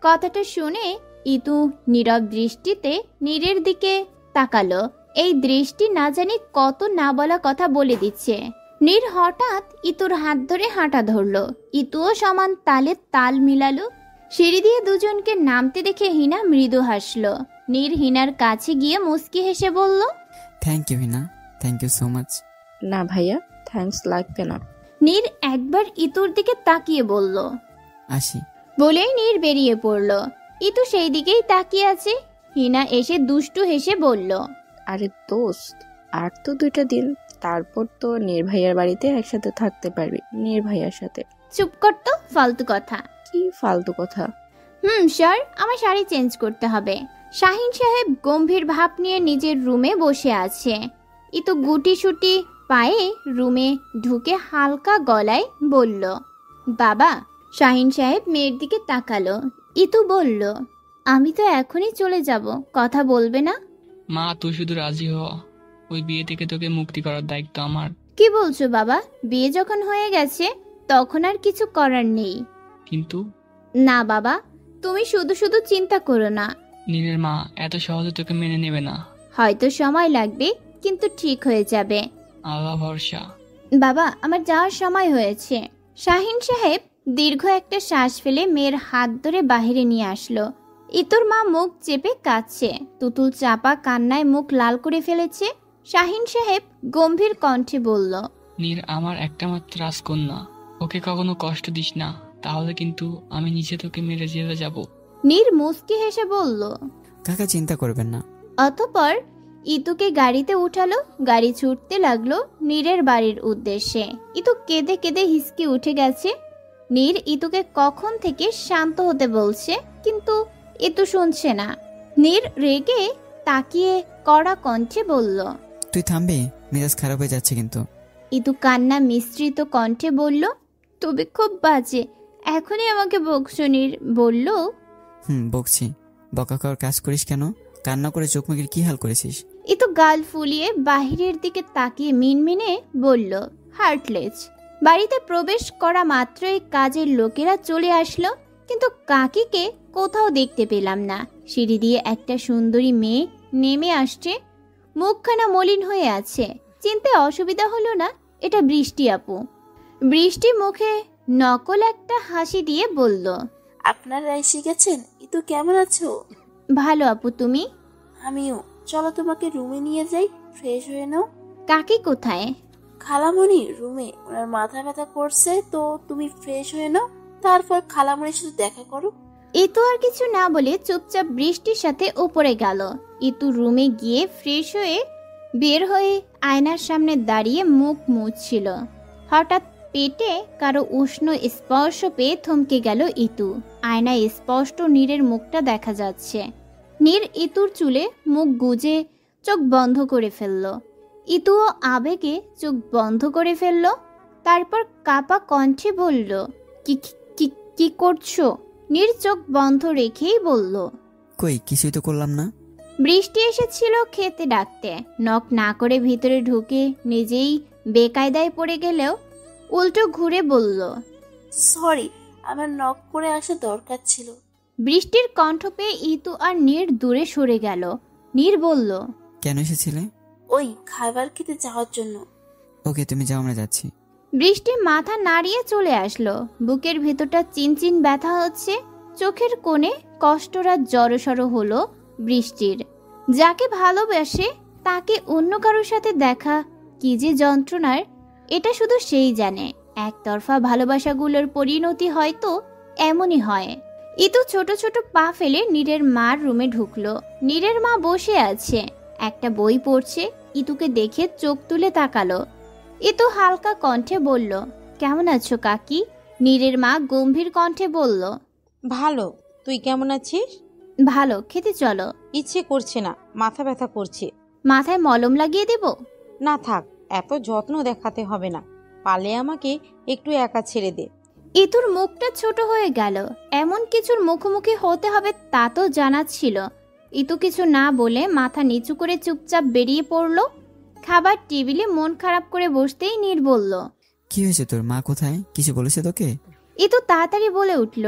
কথাটা শুনে ইতু নীরব দৃষ্টিতে নীরের দিকে তাকালো। এই দৃষ্টি না জানি কত না বলা কথা বলে দিচ্ছে। নীর হঠাৎ ইতুর হাত ধরে হাঁটা ধরলো। ইতুও সমান তালে তাল মিলালো। সিঁড়ি দিয়ে দুজনকে নামতে দেখে হিনা মৃদু হাসলো। নীর হিনার কাছে গিয়ে মুচকি হেসে বলল, thank you Hina, thank you so much. না ভাইয়া, থ্যাঙ্কস লাগবে না। নীর একবার ইতুর দিকে তাকিয়ে বলল, আসি। বলেই নীর বেরিয়ে পড়ল। ইতু সেই দিকেই তাকিয়ে আছে। হিনা এসে দুষ্টু হেসে বলল, আরে দোস্ত, আর তো 2টা দিন, তারপর তো নির্ভাইয়ার বাড়িতে একসাথে থাকতে পারবি। নির্ভাইয়ার সাথে। চুপ কর তো, ফালতু কথা। কি ফালতু কথা? স্যার, আমার শাড়ি চেঞ্জ করতে হবে। শাহিন সাহেব গম্ভীর ভাব নিয়ে নিজের রুমে বসে আছে। ইতু গুটি সুটি পায়ে রুমে ঢুকে হালকা গলায় বলল, বাবা। শাহিন সাহেব মেয়ের দিকে তাকালো। ইতু বলল, আমি তো এখনই চলে যাব, কথা বলবে না? মা, তুই শুধু রাজি হ, ওই বিয়ে থেকে তোকে মুক্তি করার দায়িত্ব আমার। কি বলছো বাবা? বিয়ে যখন হয়ে গেছে তখন আর কিছু করার নেই। কিন্তু না বাবা, তুমি শুধু শুধু চিন্তা করো না। নীরের মা এত সহজে তোকে মেনে নেবে না। হয়তো সময় লাগবে, কিন্তু ঠিক হয়ে যাবে। আল্লাহ ভরসা। বাবা, আমার যাওয়ার সময় হয়েছে। শাহিন সাহেব দীর্ঘ একটা শ্বাস ফেলে মেয়ের হাত ধরে বাহিরে নিয়ে আসলো। ইতুর মা মুখ চেপে কাঁদছে। তুতুল চাপা কান্নায় মুখ লাল করে ফেলেছে। শাহিন সাহেব গম্ভীর কণ্ঠে বলল, নীর আমার একটা মাত্র রাজকন্যা, ওকে কখনো কষ্ট দিস না, তাহলে কিন্তু আমি নিজে তোকে মেরে জেলে যাব। নীর মুচকি হেসে বলল, কাকা চিন্তা করবেন না। অতঃপর ইতুকে গাড়িতে উঠালো। গাড়ি ছুটতে লাগলো নীরের বাড়ির উদ্দেশ্যে। ইতু কেঁদে কেঁদে হিসকি উঠে গেছে। নীর ইতুকে কখন থেকে শান্ত হতে বলছে, কিন্তু ইতু শুনছে না। নীর রেগে তাকিয়ে কড়া কণ্ঠে বলল, তুই থামবি? মেজাজ খারাপ হয়ে যাচ্ছে কিন্তু। ইতু কান্না মিশ্রিত কণ্ঠে বলল, তুমি খুব বাজে, এখনই আমাকে বকছো। নীর বলল, বকছি। বকা খাওয়ার কাজ করিস কেন? কান্না করে চোখ মুখের কি হাল করেছিস? ইতু গাল ফুলিয়ে বাহিরের দিকে তাকিয়ে মিনমিনে বলল, হার্টলেস। বাড়িতে প্রবেশ করা মাত্রই কাজের লোকেরা চলে আসলো, কিন্তু কাকিকে কোথাও দেখতে পেলাম না। সিঁড়ি দিয়ে একটা সুন্দরী মেয়ে নেমে আসছে। মুখখানা মলিন হয়ে আছে। চিনতে অসুবিধা হলো না, এটা বৃষ্টি আপু। বৃষ্টি মুখে নকল একটা হাসি দিয়ে বলল, আপনারা এসে গেছেন? ইতু কেমন আছো? ভালো আপু, তুমি? আমিও। চলো তোমাকে রুমে নিয়ে যাই, ফ্রেশ হয়ে নাও। কাকি কোথায়? খালামণি রুমে, ওনার মাথা ব্যথা করছে, তো তুমি ফ্রেশ হয়ে নাও, তারপর খালামণির সাথে দেখা করো। ইতু আর কিছু না বলে চুপচাপ বৃষ্টির সাথে উপরে গেল। ইতু রুমে গিয়ে ফ্রেশ হয়ে বের হয়ে আয়নার সামনে দাঁড়িয়ে মুখ মুছছিল। হঠাৎ পেটে কারো উষ্ণ স্পর্শ পেয়ে থমকে গেল ইতু। আয়নায় স্পষ্ট নীরের মুখটা দেখা যাচ্ছে। নীর ইতুর চুলে মুখ গুজে চোখ বন্ধ করে ফেলল। ইতুও আবেগে চোখ বন্ধ করে ফেলল। তারপর কাপা কণ্ঠে বলল, কি কি কি করছো? নীর চোখ বন্ধ রেখেই বলল, কই, কিছুই তো করলাম না। বৃষ্টি এসেছিল খেতে ডাকতে। নক না করে ভিতরে ঢুকে নিজেই বেকায়দায় পড়ে গেলেও উল্টো ঘুরে বলল, সরি, আমার নক করে আসা দরকার ছিল। বৃষ্টির কণ্ঠ পেয়ে ইতু আর নীর দূরে সরে গেল। নীর বলল, কেন এসেছিলে? ওই খাবার খেতে যাওয়ার জন্য। ওকে, তুমি যাও, আমরা যাচ্ছি। বৃষ্টি মাথা নাড়িয়ে চলে আসলো। বুকের ভেতরটা চিনচিন ব্যথা হচ্ছে, চোখের কোণে কষ্টরা জড়সড় হলো বৃষ্টির। যাকে ভালোবাসে তাকে অন্য কারোর সাথে দেখা কি যে যন্ত্রণার, এটা শুধু সেই জানে। একতরফা ভালোবাসাগুলোর পরিণতি হয়তো এমনই হয়। ইতু ছোট ছোট পা ফেলে নীরের মার রুমে ঢুকলো। নীরের মা বসে আছে, একটা বই পড়ছে। ইতুকে দেখে চোখ তুলে তাকালো। ইতু হালকা কণ্ঠে বলল, কেমন আছো কাকি? নীরের মা গম্ভীর কণ্ঠে বলল, ভালো, তুই কেমন আছিস? ভালো, খেতে চলো। ইচ্ছে করছে না, মাথা ব্যথা করছে। মাথায় মলম লাগিয়ে দেব? না থাক, এত যত্ন দেখাতে হবে না, পালে আমাকে একটু একা ছেড়ে দে। ইতুর মুখটা ছোট হয়ে গেল। এমন কিছুর মুখোমুখি হতে হবে তা তো জানা ছিল। ইতু কিছু না বলে মাথা নিচু করে চুপচাপ বেরিয়ে পড়ল। খাবার টেবিলে মন খারাপ করে বসতেই নীর বলল, কি হয়েছে তোর? মা কোথায়? কিছু বলেছে তোকে? ইতু তাড়াতাড়ি বলে উঠল,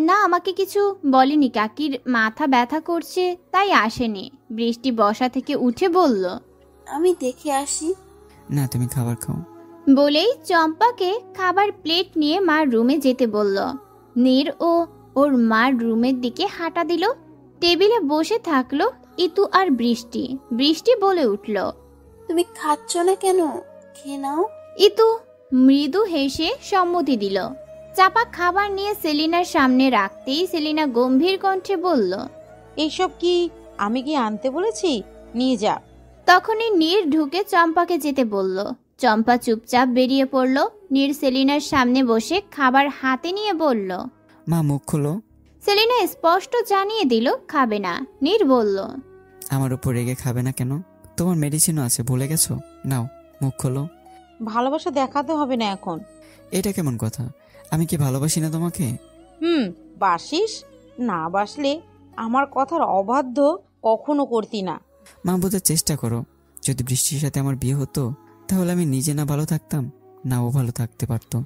না, আমাকে কিছু বলেনি, কাকির মাথা ব্যথা করছে তাই আসেনি। বৃষ্টি বসা থেকে উঠে বলল, আমি দেখে আসি। না, তুমি খাবার খাও। বলেই চম্পাকে খাবার প্লেট নিয়ে মার রুমে যেতে বলল। নীর ও ওর মার রুমের দিকে হাঁটা দিল। টেবিলে বসে থাকলো ইতু আর বৃষ্টি। বৃষ্টি বলে উঠল, তুমি খাচ্ছ না কেন? খেয়ে নাও। ইতু মৃদু হেসে সম্মতি দিল। চাপা খাবার নিয়ে সেলিনার সামনে রাখতেই সেলিনা গম্ভীর কণ্ঠে বলল, এইসব কি আমি কি আনতে বলেছি? নিয়ে যা। তখনই নীর ঢুকে চম্পাকে যেতে বলল। চম্পা চুপচাপ বেরিয়ে পড়ল। নীর সেলিনার সামনে বসে খাবার হাতে নিয়ে বলল, মা মুখ খোলো। সেলিনা স্পষ্ট জানিয়ে দিল খাবে না। নীর বলল, আমার উপর রেগে খাবে না কেন? তোমার মেডিসিনও আছে, ভুলে গেছো? নাও, মুখ খোলো। ভালোবাসা দেখাতে হবে না এখন। এটা কেমন কথা? আমি কি ভালোবাসি না তোমাকে? বাসিস, না বাসলে আমার কথার অবাধ্য কখনো করতি না। মা, বোঝার চেষ্টা করো। যদি বৃষ্টির সাথে আমার বিয়ে হতো তাহলে আমি নিজে না ভালো থাকতাম, না ও ভালো থাকতে পারতো।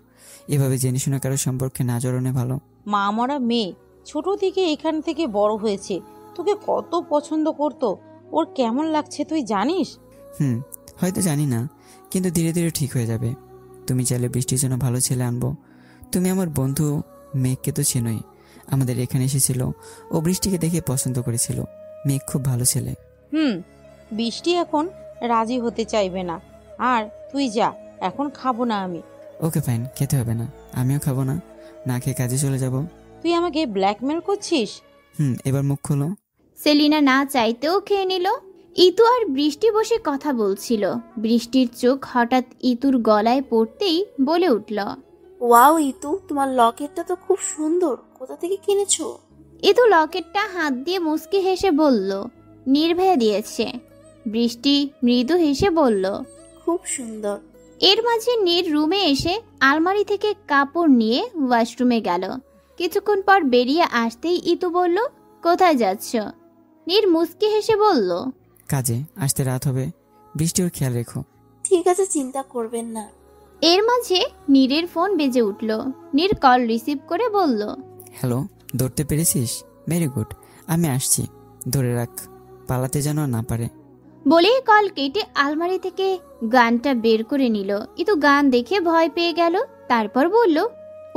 এভাবে জেনে শুনে কারো সম্পর্কে না জড়ানো ভালো। মা মরা মেয়ে, ছোট থেকে এখান থেকে বড় হয়েছে, তোকে কত পছন্দ করতো। ওর কেমন লাগছে তুই জানিস? হয়তো জানি না, কিন্তু ধীরে ধীরে ঠিক হয়ে যাবে। তুমি চাইলে বৃষ্টির জন্য ভালো ছেলে আনবো। তুমি আমার বন্ধু মেঘকে তো চেনোই, আমাদের এখানে এসেছিল। ও বৃষ্টিকে দেখে পছন্দ করেছিল। মেঘ খুব ভালো ছেলে। বৃষ্টি এখন রাজি হতে চাইবে না। আর তুই যা, এখন খাবো না আমি। ওকে ফাইন, খেতে হবে না, আমিও খাবো না, না খেয়ে কাজে চলে যাব। তুই আমাকে ব্ল্যাকমেল করছিস? এবার মুখ খোলো। সেলিনা না চাইতেও খেয়ে নিল। ইতু আর বৃষ্টি বসে কথা বলছিল। বৃষ্টির চোখ হঠাৎ ইতুর গলায় পড়তেই বলে উঠল, ওয়াও ইতু, তোমার লকেটটা তো খুব সুন্দর, কোথা থেকে কিনেছো? ইতু লকেটটা হাত দিয়ে মুচকি হেসে বলল, নির্ভয়া দিয়েছে। বৃষ্টি মৃদু হেসে বলল, খুব সুন্দর। এর মাঝে নীর রুমে এসে আলমারি থেকে কাপড় নিয়ে ওয়াশরুমে গেল। কিছুক্ষণ পর বেরিয়ে আসতেই ইতু বলল, কোথায় যাচ্ছ? নীর মুচকি হেসে বলল, কাজে, আসতে রাত হবে। বৃষ্টি ওর খেয়াল রেখো। ঠিক আছে, চিন্তা করবেন না। এর মাঝে নীরের ফোন বেজে উঠল। নীর কল রিসিভ করে বলল, হ্যালো, ধরতে পেরেছিস? ভেরি গুড, আমি আসছি, ধরে রাখ, পালাতে যেন না পারে। বলেই কল কেটে আলমারি থেকে গানটা বের করে নিল। ইতু গান দেখে ভয় পেয়ে গেল। তারপর বলল,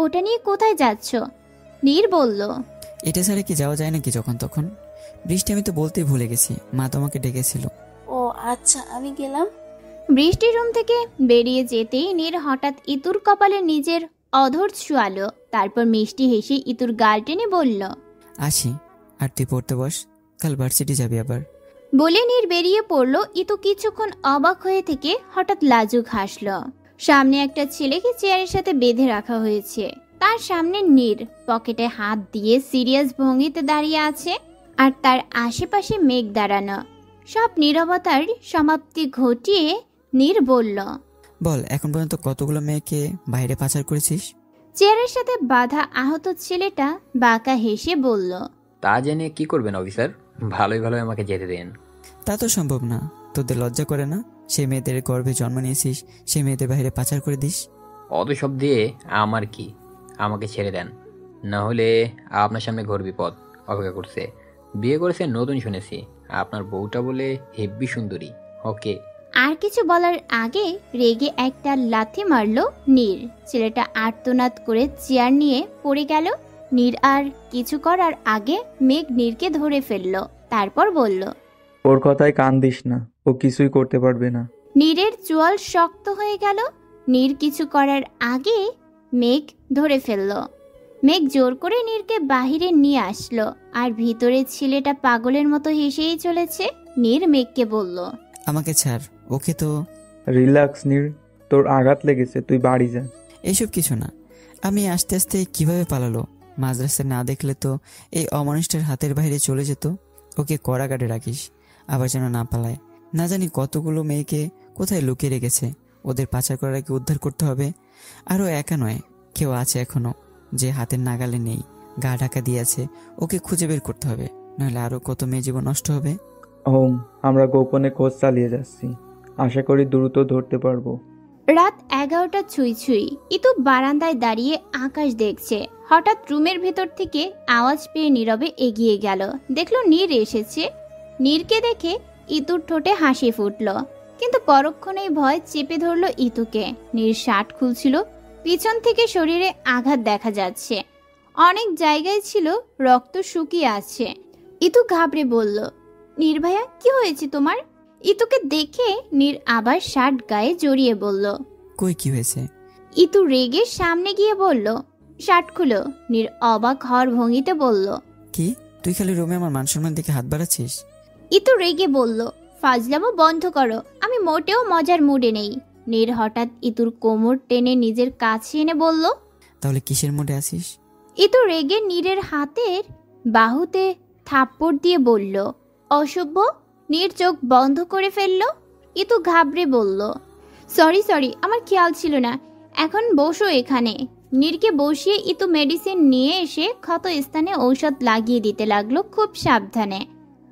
ওটা নিয়ে কোথায় যাচ্ছ? নীর বলল, এটা ছাড়া কি যাওয়া যায় নাকি যখন তখন? বৃষ্টি, আমি তো বলতেই ভুলে গেছি, মা তোমাকে ডেকেছিল। ও আচ্ছা, আমি গেলাম। বৃষ্টির রুম থেকে বেরিয়ে যেতেই নীর হঠাৎ ইতুর কপালে নিজের অধর ছোঁয়ালো। তারপর মিষ্টি হেসে ইতুর গাল টেনে বলল, আসি, আর তুই পড়তে বস, কাল ভার্সিটি যাবি আবার। বলে নীর বেরিয়ে পড়ল। ইতু কিছুক্ষণ অবাক হয়ে থেকে হঠাৎ লাজুক হাসল। সামনে একটা ছেলেকে চেয়ারের সাথে বেঁধে রাখা হয়েছে। তার সামনে নীর পকেটে হাত দিয়ে সিরিয়াস ভঙ্গিতে দাঁড়িয়ে আছে, আর তার আশেপাশে মেঘ দাঁড়ানো। সব নীরবতার সমাপ্তি ঘটিয়ে নীর বলল, বল, এখন পর্যন্ত কতগুলো মেয়েকে বাইরে পাচার করেছিস? চেয়ারের সাথে বাঁধা আহত ছেলেটা বাঁকা হেসে বলল, তা জেনে কি করবেন অফিসার? ভালোই ভালোই আমাকে যেতে দেন। তা তো সম্ভব না। তোদের লজ্জা করে না? সেই মেয়েদের গর্ভে জন্ম নিয়েছিস, সেই মেয়েদের বাইরে পাচার করে দিস। অত সব দিয়ে আমার কি? আমাকে ছেড়ে দেন। না হলে আপনার সামনে ঘোর বিপদ অপেক্ষা করছে। বিয়ে করেছে নতুন শুনেছি, আপনার বউটা বলে হেব্বি সুন্দরী। ওকে। আর কিছু বলার আগে রেগে একটা লাথি মারলো নীর। ছেলেটা আর্তনাদ করে চেয়ার নিয়ে পড়ে গেল। নীর আর কিছু করার আগে মেঘ নীরকে ধরে ফেললো, তারপর বলল, ওর কথায় কান দিস না, ও কিছুই করতে পারবে না। নীরের চোয়াল শক্ত হয়ে গেল। নীর কিছু করার আগে মেঘ ধরে ফেলল। মেঘ জোর করে নীরকে বাহিরে নিয়ে আসলো, আর ভিতরে ছেলেটা পাগলের মতো হেসেই চলেছে। নীর মেঘকে বলল, আমাকে ছাড়, ওকে তো। রিল্যাক্স নীর, তোর আঘাত লেগেছে, তুই বাড়ি যা। এইসব কিছু না। আমি আস্তে আস্তে কিভাবে পালালো, মাঝরাস্তায় না দেখলে তো এই অমানুষটার হাতের বাইরে চলে যেত। ওকে কড়াগাড়ে রাখিস, আবার যেন না পালায়। না জানি কতগুলো মেয়েকে কোথায় লুকিয়ে রেখেছে, ওদের পাচার করার আগে উদ্ধার করতে হবে। আরও একা নয়, কেউ আছে এখনো যে হাতের নাগালে নেই, গা ঢাকা দিয়ে আছে। ওকে খুঁজে বের করতে হবে, নাহলে আরও কত মেয়ে জীবন নষ্ট হবে। হোম, আমরা গোপনে খোঁজ চালিয়ে যাচ্ছি, আশা করি দ্রুত ধরতে পারবো। রাত 11টা ছুঁই ছুঁই। ইতু বারান্দায় দাঁড়িয়ে আকাশ দেখছে। হঠাৎ রুমের ভেতর থেকে আওয়াজ পেয়ে নীরবে এগিয়ে গেল। দেখলো নীর এসেছে। নীরকে দেখে ইতুর ঠোঁটে হাসি ফুটল, কিন্তু পরক্ষণেই ভয় চেপে ধরলো ইতুকে। নীর শার্ট খুলছিল, পিছন থেকে শরীরে আঘাত দেখা যাচ্ছে, অনেক জায়গায় ছিল রক্ত শুকিয়ে আছে। ইতু ঘাবড়ে বলল, নীর ভাইয়া, কি হয়েছে তোমার? ইতুকে দেখে নীর আবার শার্ট গায়ে জড়িয়ে বলল, কই কি হয়েছে? ইতু রেগে সামনে গিয়ে বলল, শার্ট খুলো। নীর অবাক হওয়ার ভঙ্গিতে বলল, কি, তুই খালি রুমে আমার মান সম্মান দেখে হাত বাড়াচ্ছিস? ইতু রেগে বলল, ফাজলামো বন্ধ করো, আমি মোটেও মজার মুডে নেই। নীর হঠাৎ ইতুর কোমর টেনে নিজের কাছে এনে বলল, তাহলে কিসের মুডে আছিস? ইতু রেগে নীরের হাতের বাহুতে থাপ্পড় দিয়ে বলল, অসভ্য। নীর চোখ বন্ধ করে ফেলল। ইতু ঘাবড়ে বলল, সরি, আমার খেয়াল ছিল না, এখন বসো এখানে। নীরকে বসিয়ে ইতু মেডিসিন নিয়ে এসে ক্ষত স্থানে ঔষধ লাগিয়ে দিতে লাগলো খুব সাবধানে।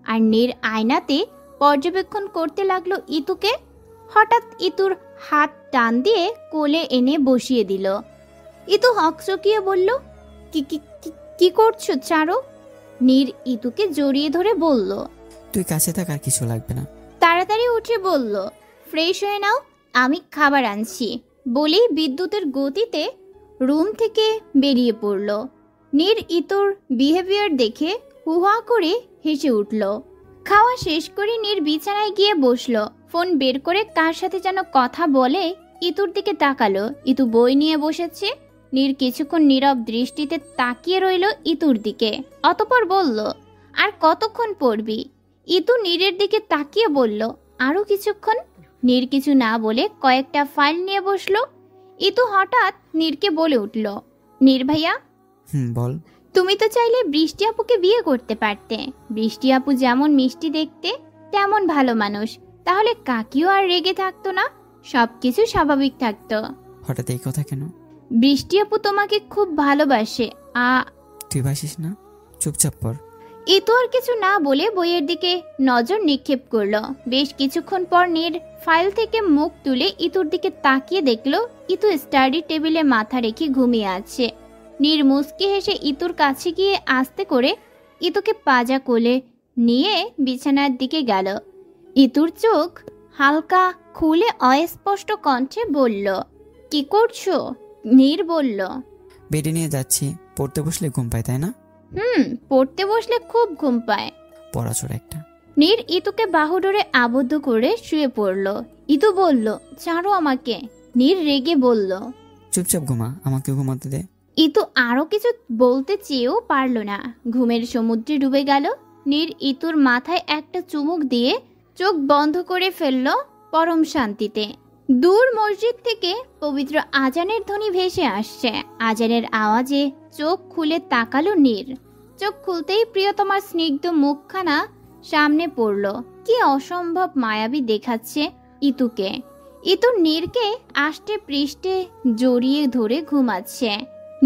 আর নীর আয়নাতে পর্যবেক্ষণ করতে লাগলো ইতুকে। হঠাৎ ইতুর হাত টান দিয়ে কোলে এনে বসিয়ে দিল। ইতু হকচকিয়ে বলল, কি করছো চারু? নীর ইতুকে জড়িয়ে ধরে বলল, তুই কাছে থাক, আর কিছু লাগবে না। তাড়াতাড়ি উঠে বলল, ফ্রেশ হয়ে নাও, আমি খাবার আনছি। বলেই বিদ্যুতের গতিতে রুম থেকে বেরিয়ে পড়ল। নীর ইতুর বিহেভিয়ার দেখে হুহা করে হেসে উঠল। খাওয়া শেষ করে নীর বিছানায় গিয়ে বসলো। ফোন বের করে কার সাথে যেন কথা বলে ইতুর দিকে তাকালো। ইতু বই নিয়ে বসেছে। নীর কিছুক্ষণ নীরব দৃষ্টিতে তাকিয়ে রইল ইতুর দিকে, অতঃপর বলল, আর কতক্ষণ পড়বি? ইতু নীরের দিকে তাকিয়ে বলল, আরো কিছুক্ষণ। নীর কিছু না বলে কয়েকটা ফাইল নিয়ে বসলো। ইতু হঠাৎ নীরকে বলে উঠল, নীর ভাইয়া, বল। তুমি তো চাইলে বৃষ্টি আপুকে বিয়ে করতে পারতে। বৃষ্টি আপু যেমন মিষ্টি দেখতে, তেমন ভালো মানুষ। তাহলে কাকিও আর রেগে থাকতো না, সবকিছু স্বাভাবিক থাকতো। হঠাৎ এই কথা কেন? বৃষ্টি আপু তোমাকে খুব ভালোবাসে। তুই বাসিস না, চুপচাপ পড়। ইতু আর কিছু না বলে বইয়ের দিকে নজর নিক্ষেপ করলো। বেশ কিছুক্ষণ পর নীর ফাইল থেকে মুখ তুলে ইতুর দিকে তাকিয়ে দেখলো ইতু স্টাডি টেবিলে মাথা রেখে ঘুমিয়ে আছে। নীর মুচকি হেসে ইতুর কাছে গিয়ে আস্তে করে ইতুকে পাজা কোলে নিয়ে বিছানার দিকে গেল। ইতুর চোখ হালকা খুলে অস্পষ্ট কণ্ঠে বলল, কি করছো? নীর বলল, বেডে নিয়ে যাচ্ছি, পড়তে বসলে ঘুম পায়, তাই না? পড়তে বসলে খুব ঘুম পায়। পড়াছড়া একটা। নীর ইতুকে বাহুডোরে আবদ্ধ করে শুয়ে পড়ল। ইতু বলল, ছাড়ো আমাকে। নীর রেগে বলল, চুপচাপ ঘুমা, আমাকে ঘুমাতে দে। ইতু আরো কিছু বলতে চেয়েও পারল না, ঘুমের সমুদ্রে ডুবে গেল। নীর ইতুর মাথায় একটা চুমুক দিয়ে চোখ বন্ধ করে ফেলল পরম শান্তিতে। দূর মসজিদ থেকে পবিত্র আজানের ধ্বনি ভেসে আসছে। আজানের আওয়াজে চোখ খুলে তাকালো নীর। চোখ খুলতেই প্রিয়তমার স্নিগ্ধ মুখখানা সামনে পড়ল। কি অসম্ভব মায়াবী দেখাচ্ছে ইতুকে। ইতু নীরকে আষ্টে পৃষ্ঠে জড়িয়ে ধরে ঘুমাচ্ছে।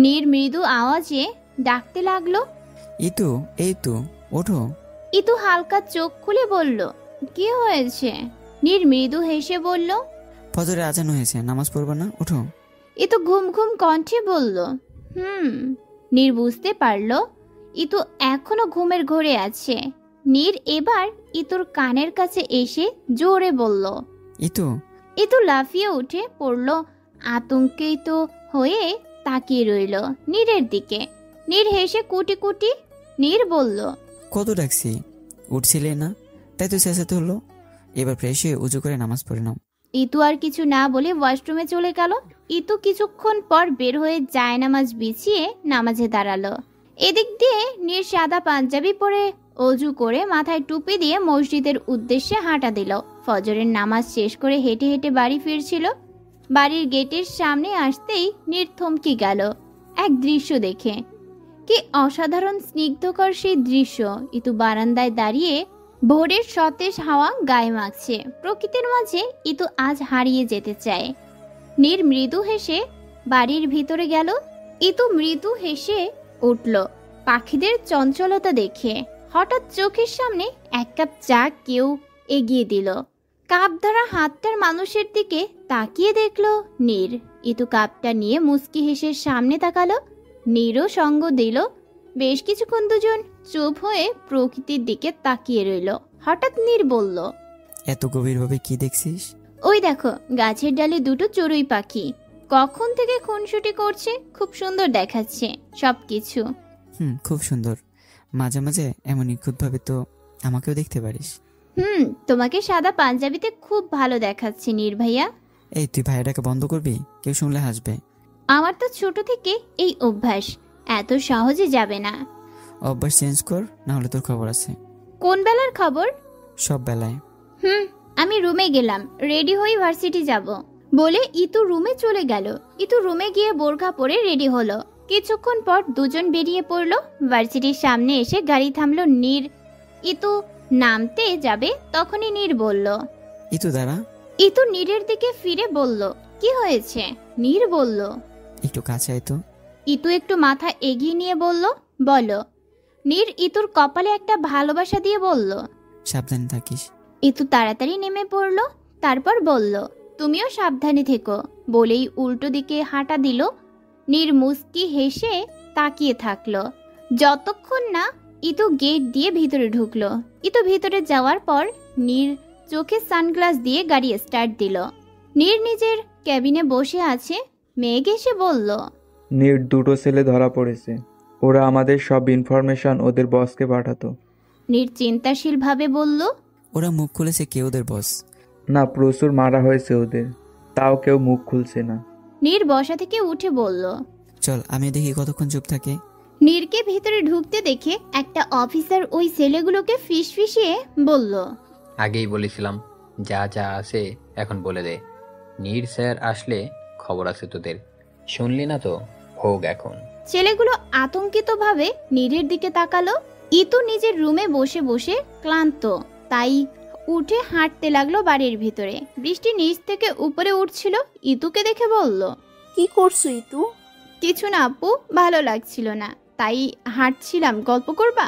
নীর মৃদু আওয়াজে ডাকতে লাগলো, ইতু, এই তো, ওঠো। ইতু হালকা চোখ খুলে বলল, কি হয়েছে? নীর মৃদু হেসে বলল, ফজরে আজান হয়েছে, নামাজ পড়বা না, ওঠো। ইতু ঘুম ঘুম কণ্ঠে বলল, নীর বুঝতে পারল ইতু এখনো ঘুমের ঘোরে আছে। নীর এবার ইতুর কানের কাছে এসে জোরে বলল, ইতু। ইতু লাফিয়ে উঠে পড়ল, আতঙ্কিত হয়ে তাকিয়ে রইল নীরের দিকে। নীর হেসে কুটি কুটি। নীর বলল, কত ডাকছি, উঠছিলে না, তাই তো চেঁচাতে হলো। এবার ফ্রেশ হয়ে উজু করে নামাজ পড়ে নাও। ইতু আর কিছু না বলে ওয়াশরুমে চলে গেল। ইতু কিছুক্ষণ পর বের হয়ে জায়নামাজ বিছিয়ে নামাজে দাঁড়ালো। এদিক দিয়ে নীর সাদা পাঞ্জাবি পরে অজু করে মাথায় টুপি দিয়ে মসজিদের উদ্দেশ্যে হাঁটা দিল। ফজরের নামাজ শেষ করে হেঁটে হেঁটে বাড়ি ফিরছিল। বাড়ির গেটের সামনে আসতেই নীর থমকে গেল এক দৃশ্য দেখে। কি অসাধারণ স্নিগ্ধকর সেই দৃশ্য! ইতু বারান্দায় দাঁড়িয়ে ভোরের সতেজ হাওয়া গায়ে মাখছে। প্রকৃতির মাঝে ইতু আজ হারিয়ে যেতে চায়। নীর মৃদু হেসে বাড়ির ভিতরে গেল। ইতু মৃদু হেসে উঠল পাখিদের চঞ্চলতা দেখে। হঠাৎ চোখের সামনে এক কাপ চা কেউ এগিয়ে দিল। কাপ ধরা হাতটার মানুষের দিকে তাকিয়ে দেখল নীর। ইতু কাপটা নিয়ে মুচকি হেসে সামনে তাকালো। নীরও সঙ্গ দিল। বেশ কিছুক্ষণ দুজন চুপ হয়ে প্রকৃতির দিকে তাকিয়ে রইল। হঠাৎ নীর বলল, এত গভীরভাবে কি দেখছিস? ওই দেখো, গাছের ডালে দুটো চড়ুই পাখি কখন থেকে খুনসুটি করছে। খুব সুন্দর দেখাচ্ছে সবকিছু। খুব সুন্দর। মাঝে মাঝে এমন নিখুঁতভাবে তো আমাকেও দেখতে পারিস। তোমাকে সাদা পাঞ্জাবিতে খুব ভালো দেখাচ্ছে নীর ভাইয়া। এই, তুই ভাইয়াটাকে বন্ধ করবি, কেউ শুনলে হাসবে। আমার তো ছোট থেকে এই অভ্যাস, এত সহজে যাবে না। অভ্যাস চেঞ্জ কর, না হলে তোর খবর আছে। কোন বেলার খবর? সব বেলায়। আমি রুমে গেলাম, রেডি হয়ে ভার্সিটি যাব বলে ইতু রুমে চলে গেল। ইতু রুমে গিয়ে বোরখা পরে রেডি হলো। কিছুক্ষণ পর দুজন বেরিয়ে পড়লো। ভার্সিটির সামনে এসে গাড়ি থামলো নীর। ইতু নামতে যাবে তখনই নীর বলল, ইতু দাঁড়া। ইতু নীরের দিকে ফিরে বলল, কি হয়েছে? নীর বলল, একটু কাছে আয় তো। ইতু একটু মাথা এগিয়ে নিয়ে বলল, বলো। নীর ইতুর কপালে একটা ভালোবাসা দিয়ে বলল, সাবধানে থাকিস। ইতু তাড়াতাড়ি নেমে পড়ল। তারপর বলল, তুমিও সাবধানে থেকো বলেই উল্টো দিকে হাঁটা দিল। নীর মুস্কি হেসে তাকিয়ে থাকলো যতক্ষণ না ইতু গেট দিয়ে ভিতরে ঢুকলো। ইতু ভিতরে যাওয়ার পর নীর চোখে সানগ্লাস দিয়ে গাড়ি স্টার্ট দিল। নীর নিজের ক্যাবিনে বসে আছে। মেঘ এসে বলল, নীর দুটো ছেলে ধরা পড়েছে, ওরা আমাদের সব ইনফরমেশন ওদের বসকে পাঠাতো। নীর চিন্তাশীল ভাবে বলল, ওরা মুখ খুলেছে, কে ওদের বস? না, প্রচুর মারা হয়েছে ওদের, তাও কেউ মুখ খুলছে না। নীর বসা থেকে উঠে বলল, চল আমি দেখি কতক্ষণ চুপ থাকে। নীরকে ভিতরে ঢুকতে দেখে একটা অফিসার ওই ছেলেগুলোকে ফিসফিসিয়ে বলল, আগেই বলেছিলাম, যা যা আছে এখন বলে দে। নীর স্যার আসলে খবর আছে তোদের, শুনলি না তো? হোক এখন। ছেলেগুলো আতঙ্কিত ভাবে নীরের দিকে তাকালো। ইতু নিজের রুমে বসে বসে ক্লান্ত, তাই উঠে হাঁটতে লাগলো বাড়ির ভিতরে। বৃষ্টি নিচ থেকে উপরে উঠছিল। ইতুকে দেখে বলল, কি করছো ইতু? কিছু না আপু, ভালো লাগছিল না তাই হাঁটছিলাম। গল্প করবা?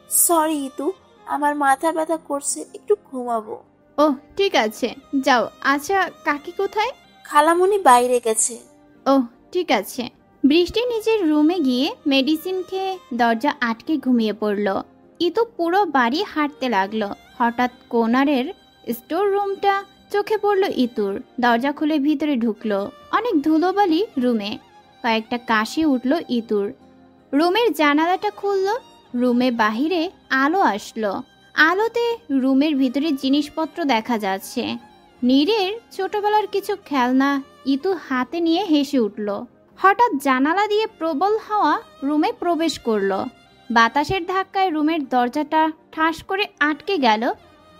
সরি ইতু, আমার মাথা ব্যথা করছে, একটু ঘুমাবো। ওহ ঠিক আছে, যাও। আচ্ছা কাকি কোথায়? খালামুনি বাইরে গেছে। ওহ ঠিক আছে। বৃষ্টি নিজের রুমে গিয়ে মেডিসিন খেয়ে দরজা আটকে ঘুমিয়ে পড়ল। ইতু পুরো বাড়ি হাঁটতে লাগলো। হঠাৎ কোনারের স্টোর রুমটা চোখে পড়ল ইতুর। দরজা খুলে ভিতরে ঢুকলো। অনেক ধুলোবালি রুমে। কয়েকটা কাশি উঠল ইতুর। রুমের জানালাটা খুলল। রুমে বাহিরে আলো আসলো। আলোতে রুমের ভিতরে জিনিসপত্র দেখা যাচ্ছে। নীরের ছোটবেলার কিছু খেলনা ইতু হাতে নিয়ে হেসে উঠল। হঠাৎ জানালা দিয়ে প্রবল হাওয়া রুমে প্রবেশ করলো। বাতাসের ধাক্কায় রুমের দরজাটা ঠাস করে আটকে গেল।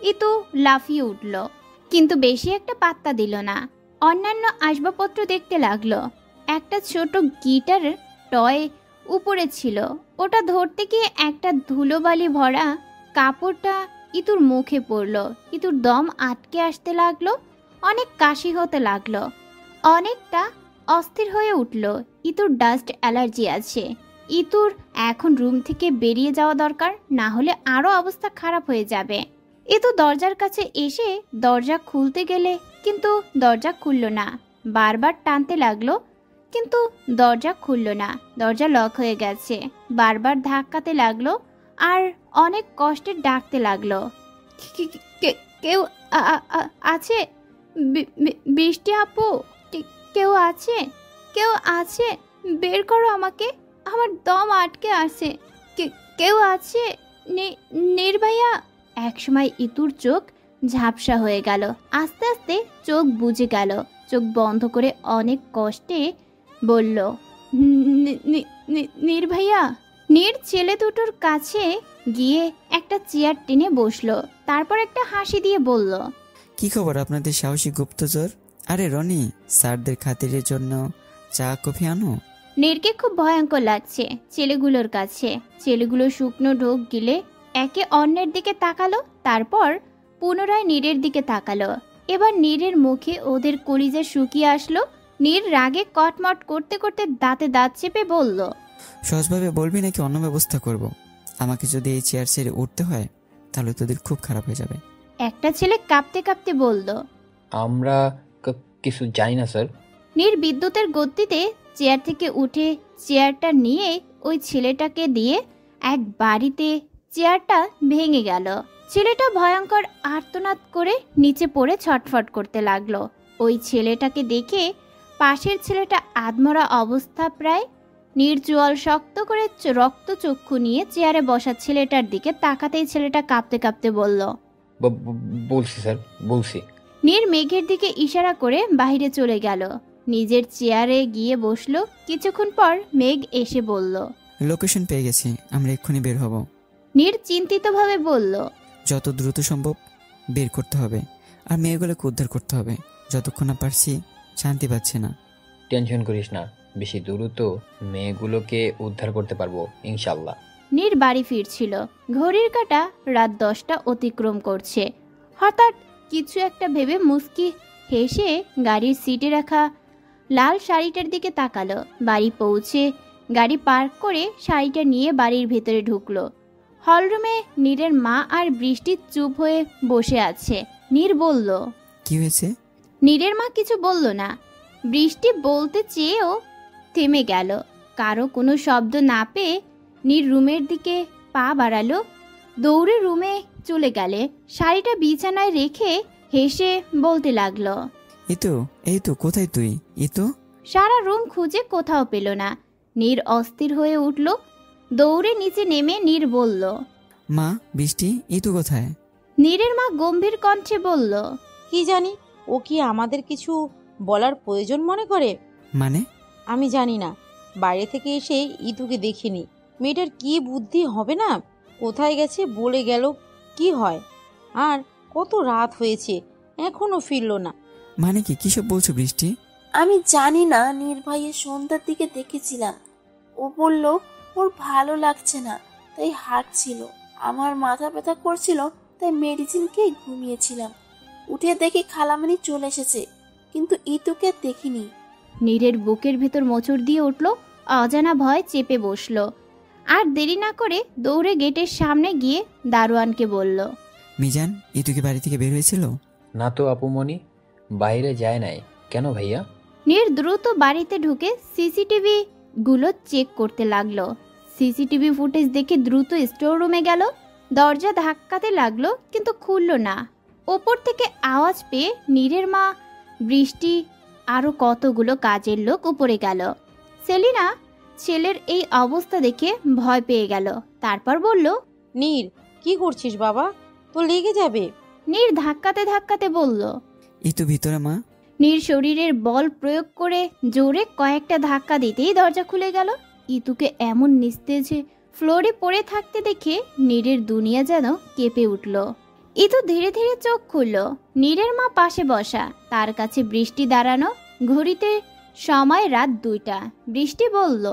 ইতু লাফিয়ে উঠল, কিন্তু বেশি একটা পাত্তা দিল না। অন্যান্য আসবাবপত্র দেখতে লাগলো। একটা ছোট গিটার টয় উপরে ছিল। ওটা ধরতে গিয়ে একটা ধুলোবালি ভরা কাপড়টা ইতুর মুখে পড়ল। ইতুর দম আটকে আসতে লাগলো। অনেক কাশি হতে লাগলো। অনেকটা অস্থির হয়ে উঠল। ইতুর ডাস্ট অ্যালার্জি আছে। ইতুর এখন রুম থেকে বেরিয়ে যাওয়া দরকার, না হলে আরো অবস্থা খারাপ হয়ে যাবে। ইতু দরজার কাছে এসে দরজা খুলতে গেলে কিন্তু দরজা খুলল না। বারবার টানতে লাগলো, কিন্তু দরজা খুলল না। দরজা লক হয়ে গেছে। বারবার ধাক্কাতে লাগলো আর অনেক কষ্টে ডাকতে লাগলো, কেউ আছে? বৃষ্টি আপু, কেউ আছে? কেউ আছে? বের করো আমাকে, আমার দম আটকে আছে। কেউ আছে? নির্ভাইয়া। একসময় ইতুর চোখ ঝাপসা হয়ে গেল। আস্তে আস্তে চোখ বুজে গেল। চোখ বন্ধ করে অনেক কষ্টে বলল, নির্ভাইয়া। নীর ছেলে দুটোর কাছে গিয়ে একটা চেয়ার টেনে বসলো। তারপর একটা হাসি দিয়ে বলল, কি খবর আপনাদের সাহসী গুপ্তচর? আরে রনি, স্যারদের খাতিরের জন্য চা কফি আনো। নীরকে খুব ভয়ঙ্কর লাগছে ছেলেগুলোর কাছে। ছেলেগুলো শুকনো ঢোক গিলে একে অন্যের দিকে তাকালো, তারপর পুনরায় নীরের দিকে তাকালো। এবার নীরের মুখে ওদের কলিজা শুকিয়ে আসলো। নীর রাগে কটমট করতে করতে দাঁতে দাঁত চেপে বলল, সহজভাবে বলবি নাকি অন্য ব্যবস্থা করব? আমাকে যদি এই চেয়ার ছেড়ে উঠতে হয় তাহলে তোদের খুব খারাপ হয়ে যাবে। একটা ছেলে কাঁপতে কাঁপতে বলল, আমরা কিছু জানি না স্যার। নীর বিদ্যুতের গতিতে চেয়ার থেকে উঠে চেয়ারটা নিয়ে ওই ছেলেটাকে দিয়ে এক বাড়িতে চেয়ারটা ভেঙে গেল। ছেলেটা ভয়ঙ্কর আর্তনাদ করে নিচে পড়ে ছটফট করতে লাগলো। ওই ছেলেটাকে দেখে পাশের ছেলেটা আধমরা অবস্থা প্রায়। নির্জল শক্ত করে রক্তচক্ষু নিয়ে চেয়ারে বসা ছেলেটার দিকে তাকাতেই ছেলেটা কাঁপতে কাঁপতে বলল, বলছি স্যার, বলছি। নীর মেঘের দিকে ইশারা করে বাইরে চলে গেল। নিজের চেয়ারে গিয়ে বসলো। কিছুক্ষণ পর মেঘ এসে বলল, লোকেশন পেয়ে গেছি, আমরা এক্ষুনি বের হব। নীর চিন্তিতভাবে বলল, যত দ্রুত সম্ভব বের করতে হবে আর মেয়েগুলোকে উদ্ধার করতে হবে। যতক্ষণ না পারছি শান্তি পাচ্ছি না। টেনশন করিস না, বেশি দ্রুত মেয়েগুলোকে উদ্ধার করতে পারবো ইনশাল্লাহ। নীর বাড়ি ফিরছিল। ঘড়ির কাঁটা রাত 10টা অতিক্রম করছে। হঠাৎ কিছু একটা ভেবে মুস্কি হেসে গাড়ির সিটে রাখা লাল শাড়িটার দিকে তাকালো। বাড়ি পৌঁছে গাড়ি পার্ক করে শাড়িটা নিয়ে বাড়ির ভেতরে ঢুকলো। হলরুমে নীরের মা আর বৃষ্টি চুপ হয়ে বসে আছে। নীর বলল, কি হয়েছে? নীরের মা কিছু বলল না। বৃষ্টি বলতে চেয়েও থেমে গেল। কারো কোনো শব্দ না পেয়ে নীর রুমের দিকে পা বাড়ালো। দৌড়ে রুমে চলে গেলে শাড়িটা বিছানায় রেখে হেসে বলতে লাগলো, এই তো কোথায় তুই? সারা রুম খুঁজে কোথাও পেল না। নীর অস্থির হয়ে উঠল। দৌড়ে নিচে নেমে নীর বলল, মা, বৃষ্টি কোথায়? নীরের মা গম্ভীর কণ্ঠে বলল, কি জানি, ও কি আমাদের কিছু বলার প্রয়োজন মনে করে? মানে? আমি জানি না, বাইরে থেকে এসে ইতুকে দেখিনি। মেয়েটার কি বুদ্ধি হবে না, কোথায় গেছে বলে গেল কি হয়? আর কত রাত হয়েছে, এখনো ফিরল না। মানে কি, কিসব বলছো বৃষ্টি? আমি জানি না, নির্ভয়ে সন্ধ্যার দিকে দেখেছিলাম। ও বলল ওর ভালো লাগছে না, তাই হাঁটছিল। আমার মাথা ব্যথা করছিল, তাই মেডিসিন খেয়ে ঘুমিয়েছিলাম। উঠে দেখি খালামণি চলে এসেছে, কিন্তু ইতুকে দেখিনি। নীরের বুকের ভেতর মোচড় দিয়ে উঠল। অজানা ভয় চেপে বসল। আর দেরি না করে দৌড়ে গেটের সামনে গিয়ে দারোয়ানকে বলল, মিজান, ইতুকে বাড়ি থেকে বের হয়েছিল? না তো আপুমনি, বাইরে যায় নাই। কেন ভাইয়া? নীর দ্রুত বাড়িতে ঢুকে সিসিটিভি গুলো চেক করতে লাগলো। সিসিটিভি ফুটেজ দেখে দ্রুত স্টোর রুমে গেল। দরজা ধাক্কাতে লাগলো, কিন্তু খুলল না। ওপর থেকে আওয়াজ পেয়ে নীরের মা, বৃষ্টি আরো কতগুলো কাজের লোক উপরে গেল। সেলিনা ছেলের এই অবস্থা দেখে ভয় পেয়ে গেল। তারপর বলল, নীর, কি করছিস বাবা? তো লেগে যাবে। নীর ধাক্কাতে ধাক্কাতে বলল, ভিতরে মা। নীর শরীরের বল প্রয়োগ করে জোরে কয়েকটা ধাক্কা দিতেই দরজা খুলে গেল। ইতুকে এমন নিস্তেজে ফ্লোরে পড়ে থাকতে দেখে নীরের দুনিয়া যেন কেঁপে উঠল। ইতু ধীরে ধীরে চোখ খুলল। নীরের মা পাশে বসা, তার কাছে বৃষ্টি দাঁড়ানো। ঘড়িতে সময় রাত 2টা। বৃষ্টি বলল,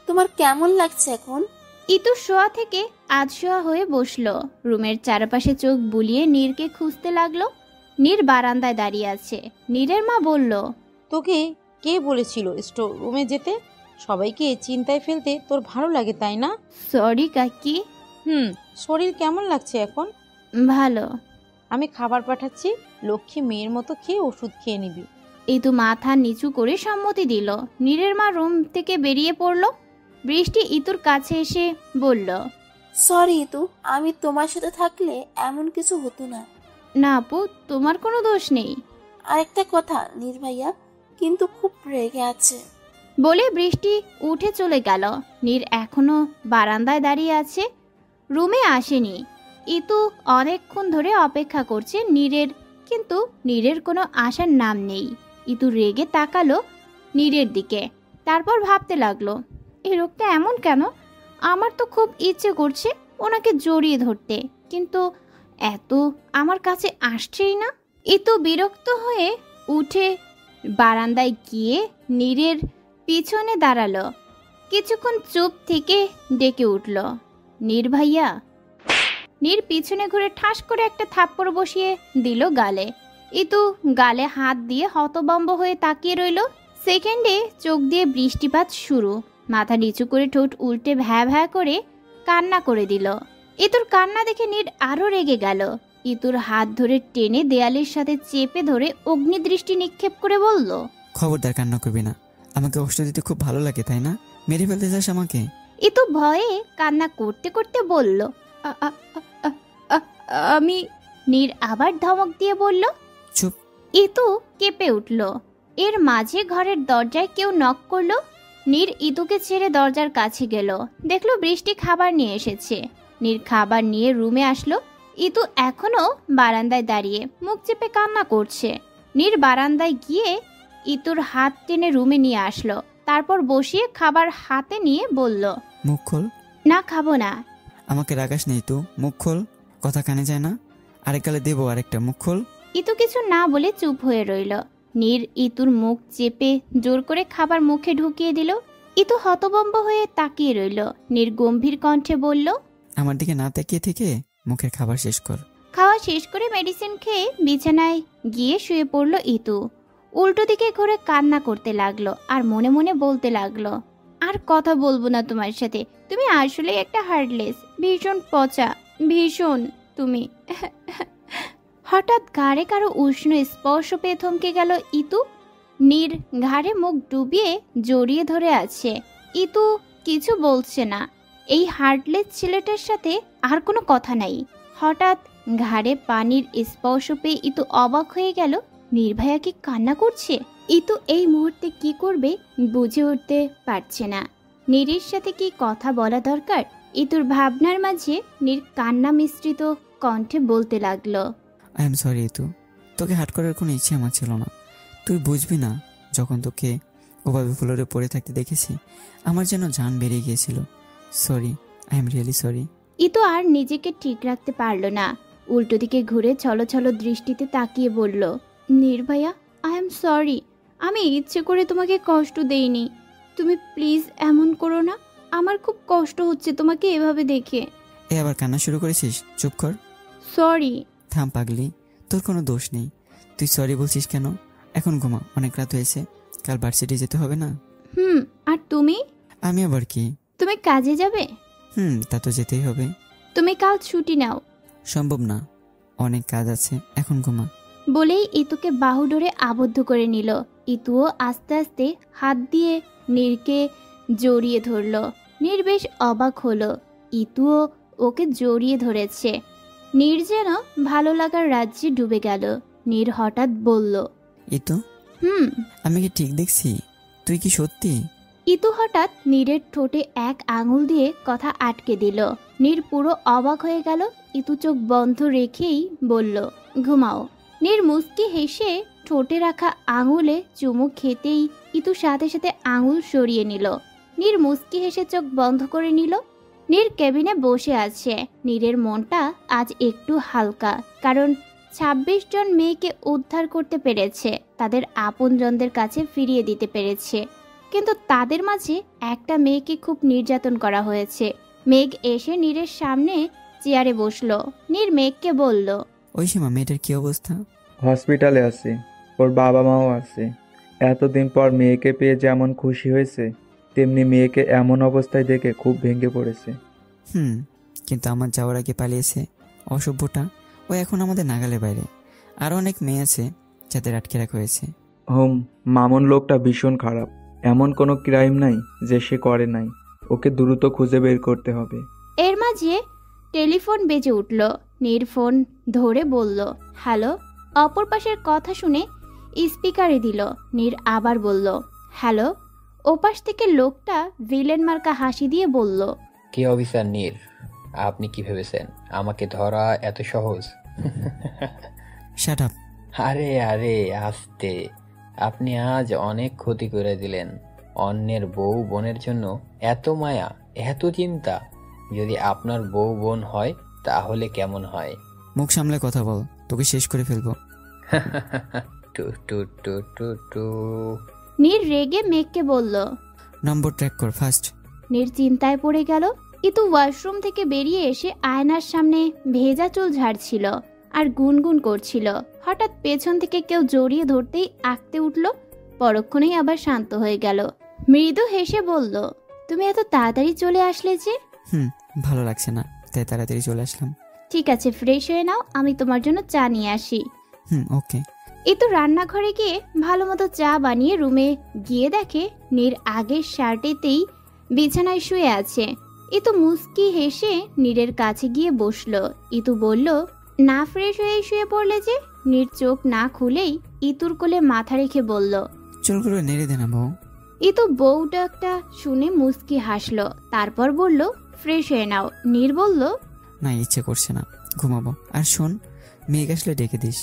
তোমার কেমন লাগছে এখন? ইতু শোয়া থেকে আধশোয়া হয়ে বসলো। রুমের চারপাশে চোখ বুলিয়ে নীরকে খুঁজতে লাগলো। নীর বারান্দায় দাঁড়িয়ে আছে। নীরের মা বলল, তোকে কে বলেছিল স্টোর রুমে যেতে? সবাইকে চিন্তায় ফেলতে তোর ভালো লাগে তাই না? সরি কাকি। শরীর কেমন লাগছে এখন? ভালো। আমি খাবার পাঠাচ্ছি, লক্ষ্মী মেয়ের মতো খেয়ে ওষুধ খেয়ে নিবি। ইতু মাথা নিচু করে সম্মতি দিল। নীরের মা রুম থেকে বেরিয়ে পড়ল। বৃষ্টি ইতুর কাছে এসে বলল, সরি ইতু, আমি তোমার সাথে থাকলে এমন কিছু হতো না। না আপু, তোমার কোনো দোষ নেই। আরেকটা কথা, নির্ভাইয়া কিন্তু খুব রেগে আছে। বলে বৃষ্টি উঠে চলে গেল। নীর এখনো বারান্দায় দাঁড়িয়ে আছে, রুমে আসেনি। ইতু অনেকক্ষণ ধরে অপেক্ষা করছে নীরের, কিন্তু নীরের কোনো আসার নাম নেই। ইতু রেগে তাকালো নীরের দিকে, তারপর ভাবতে লাগলো, এই লোকটা এমন কেন? আমার তো খুব ইচ্ছে করছে ওনাকে জড়িয়ে ধরতে, কিন্তু এত আমার কাছে আসছেই না। ইতু বিরক্ত হয়ে উঠে বারান্দায় গিয়ে নীরের পিছনে দাঁড়ালো। কিছুক্ষণ চুপ থেকে ডেকে উঠল, নীর ভাইয়া। নীর পিছনে ঘুরে ঠাস করে একটা থাপ্পড় বসিয়ে দিল গালে। ইতু গালে হাত দিয়ে হতভম্ব হয়ে তাকিয়ে রইল। সেকেন্ডে চোখ দিয়ে বৃষ্টিপাত শুরু। মাথা নিচু করে ঠোঁট উল্টে ভ্যা ভ্যা করে কান্না করে দিল। ইতুর কান্না দেখে নীর আরো রেগে গেল। ইতুর হাত ধরে টেনে দেয়ালের সাথে চেপে ধরে অগ্নিদৃষ্টি নিক্ষেপ করে বলল, খবরদার কান্না করবি না, আমাকে কষ্ট দিতে খুব ভালো লাগে তাই না? মেরে ফেলতে চাস আমাকে? ইতু ভয়ে কান্না করতে করতে বলল, আমি। নীর আবার ধমক দিয়ে বলল, চুপ। ইতু কেঁপে উঠল। এর মাঝে ঘরের দরজায় কেউ নক করলো। নীর ইতুকে ছেড়ে দরজার কাছে গেল, দেখলো বৃষ্টি খাবার নিয়ে এসেছে। নীর খাবার নিয়ে রুমে আসলো। ইতু এখনো বারান্দায় দাঁড়িয়ে মুখ চেপে কান্না করছে। নীর বারান্দায় গিয়ে ইতুর হাত টেনে রুমে নিয়ে আসলো, তারপর বসিয়ে খাবার হাতে নিয়ে বলল, মুখ খোল। না, খাবো না। আমাকে রাগাস নেই তো, মুখ খোল। কথা কানে যায় না? আরেক গালে দেবো আরেকটা, মুখ খোল। ইতু কিছু না বলে চুপ হয়ে রইল। নীর ইতুর মুখ চেপে জোর করে খাবার মুখে ঢুকিয়ে দিল। ইতু হতভম্ব হয়ে তাকিয়ে রইল। নীর গম্ভীর কণ্ঠে বলল, আমার দিকে না তাকিয়ে থেকে মুখের খাবার শেষ কর। খাওয়া শেষ করে মেডিসিন খেয়ে বিছানায় গিয়ে শুয়ে পড়ল ইতু। উল্টো দিকে ঘুরে কান্না করতে লাগলো আর মনে মনে বলতে লাগলো, আর কথা বলবো না তোমার সাথে, তুমি আসলে একটা হার্টলেস, ভীষণ পচা, ভীষণ তুমি। হঠাৎ ঘাড়ে কারো উষ্ণ স্পর্শ পেয়ে থমকে গেল ইতু। নীর ঘাড়ে মুখ ডুবিয়ে জড়িয়ে ধরে আছে। ইতু কিছু বলছে না। এই হার্টলেস ছেলেটার সাথে আর কোনো কথা নাই। হঠাৎ ঘাড়ে পানির স্পর্শ পেয়ে ইতু অবাক হয়ে গেল, নির্ভয়া কি কান্না করছে? ইতু এই মুহূর্তে কি করবে বুঝে উঠতে পারছে না। নীরের সাথে কি কথা বলা দরকার? ইতুর ভাবনার মাঝে নীর কান্না মিশ্রিত কণ্ঠে বলতে লাগলো, আই এম সরি ইতু, তোকে হার্ট করার কোনো ইচ্ছে আমার ছিল না। তুই বুঝবি না, যখন তোকে ওভাবে ফ্লোরে পড়ে থাকতে দেখেছি আমার যেন জান বেরিয়ে গিয়েছিল। Sorry, I am really sorry. Itu আর নিজেকে ঠিক রাখতে পারল না। উল্টো দিকে ঘুরে ছলো ছলো দৃষ্টিতে তাকিয়ে বলল, নির্ভয়া, আই এম সরি, আমি ইচ্ছে করে তোমাকে কষ্ট দেইনি। তুমি প্লিজ এমন করো না, আমার খুব কষ্ট হচ্ছে তোমাকে এভাবে দেখে। এ আবার কান্না শুরু করেছিস? চুপ কর। সরি। থাম পাগলি, তোর কোনো দোষ নেই। তুই সরি বলছিস কেন? এখন ঘুমা, অনেক রাত হয়েছে, কাল ভার্সিটি যেতে হবে না? আর তুমি? আমি আবার কি? তুমি কাজে যাবে? তা তো যেতেই হবে। তুমি কাল ছুটি নাও। সম্ভব না, অনেক কাজ আছে, এখন ঘুমা। বলেই ইতুকে বাহু ডোরে আবদ্ধ করে নিল। ইতুও আস্তে আস্তে হাত দিয়ে নীরকে জড়িয়ে ধরল। নীর বেশ অবাক হলো, ইতুও ওকে জড়িয়ে ধরেছে। নীর যেন ভালো লাগার রাজ্যে ডুবে গেল। নীর হঠাৎ বলল, ইতু, আমি কি ঠিক দেখছি? তুই কি সত্যি? ইতু হঠাৎ নীরের ঠোঁটে এক আঙুল দিয়ে কথা আটকে দিল। নীর পুরো অবাক হয়ে গেল। ইতু চোখ বন্ধ রেখেই বলল, ঘুমাও। নীর মুস্কি হেসে ঠোঁটে রাখা আঙুলে চুমু খেতেই ইতু সাথে সাথে আঙুল সরিয়ে নিল। নীর মুস্কি হেসে চোখ বন্ধ করে নিল। নীর কেবিনে বসে আছে। নীরের মনটা আজ একটু হালকা, কারণ ২৬ জন মেয়েকে উদ্ধার করতে পেরেছে, তাদের আপনজনদের কাছে ফিরিয়ে দিতে পেরেছে। কিন্তু তাদের মাঝে একটা মেয়েকে খুব নির্যাতন করা হয়েছে। মেঘ এসে নীরের সামনে চেয়ারে বসলো। নীর মেঘকে বলল, ওই সীমা, মেয়েটার কি অবস্থা? হসপিটালে আছে, ওর বাবা মাও আছে। এতদিন পর মেয়েকে পেয়ে যেমন খুশি হয়েছে, তেমনি মেয়েকে এমন অবস্থায় দেখে খুব ভেঙে পড়েছে। কিন্তু আমার যাওয়ার আগে পালিয়েছে অসভ্যটা। ও এখন আমাদের নাগালের বাইরে। আরও অনেক মেয়ে আছে যাদের আটকে রাখা হয়েছে। হোম, মামুন লোকটা ভীষণ খারাপ। এমন কোনো ক্রাইম নাই যে সে করে নাই। ওকে দ্রুত খুঁজে বের করতে হবে। এর মাঝে টেলিফোন বেজে উঠল। নীর ফোন ধরে বলল, হ্যালো। অপর পাশের কথা শুনে স্পিকারে দিল। নীর আবার বলল, হ্যালো। ওপাশ থেকে লোকটা ভিলেন মার্কা হাসি দিয়ে বলল, কি অফিসার নীর, আপনি কি ভেবেছেন আমাকে ধরা এত সহজ? Shut up. আরে আরে আস্তে, আপনি আজ অনেক ক্ষতি করে দিলেন। অন্যের বউ বোনের জন্য এত মায়া, এত চিন্তা। যদি আপনার বউ বোন হয় তাহলে কেমন হয়? মুখ সামলে কথা বল, তোকে শেষ করে ফেলবো। টু টু টু টু টু। নীর রেগে মেঘকে বলল। নম্বর ট্র্যাক কর ফার্স্ট। নীর চিন্তায় পড়ে গেল। ইতু ওয়াশরুম থেকে বেরিয়ে এসে আয়নার সামনে ভেজা চুল ঝাড়ছিল আর গুনগুন করছিল। হঠাৎ পেছন থেকে কেউ জড়িয়ে ধরতেই আঁকতে উঠল। পরক্ষণেই আবার শান্ত হয়ে গেল। মৃদু হেসে বলল, তুমি এত তাড়াতাড়ি চলে আসলে যে? ভালো লাগছে না, তাই তাড়াতাড়ি চলে আসলাম। ঠিক আছে, ফ্রেশ হয়ে নাও, আমি তোমার জন্য চা নিয়ে আসি। ওকে। ইতু রান্নাঘরে গিয়ে ভালো মতো চা বানিয়ে রুমে গিয়ে দেখে নীর আগের শার্টেতেই বিছানায় শুয়ে আছে। ইতু মুস্কি হেসে নীরের কাছে গিয়ে বসলো। ইতু বলল, না ফ্রেশ হয়ে শুয়ে পড়লে যে? নীর চোখ না খুলেই ইতুর কোলে মাথা রেখে বলল, চুলগুলো নেড়ে দে না বউ। ইতু বউ ডাকটা শুনে মুস্কি হাসলো। তারপর বলল, ফ্রেশ হয়ে নাও। নীর বলল, না, ইচ্ছে করছে না, ঘুমাবো। আর শোন, মেঘ আসলে ডেকে দিস।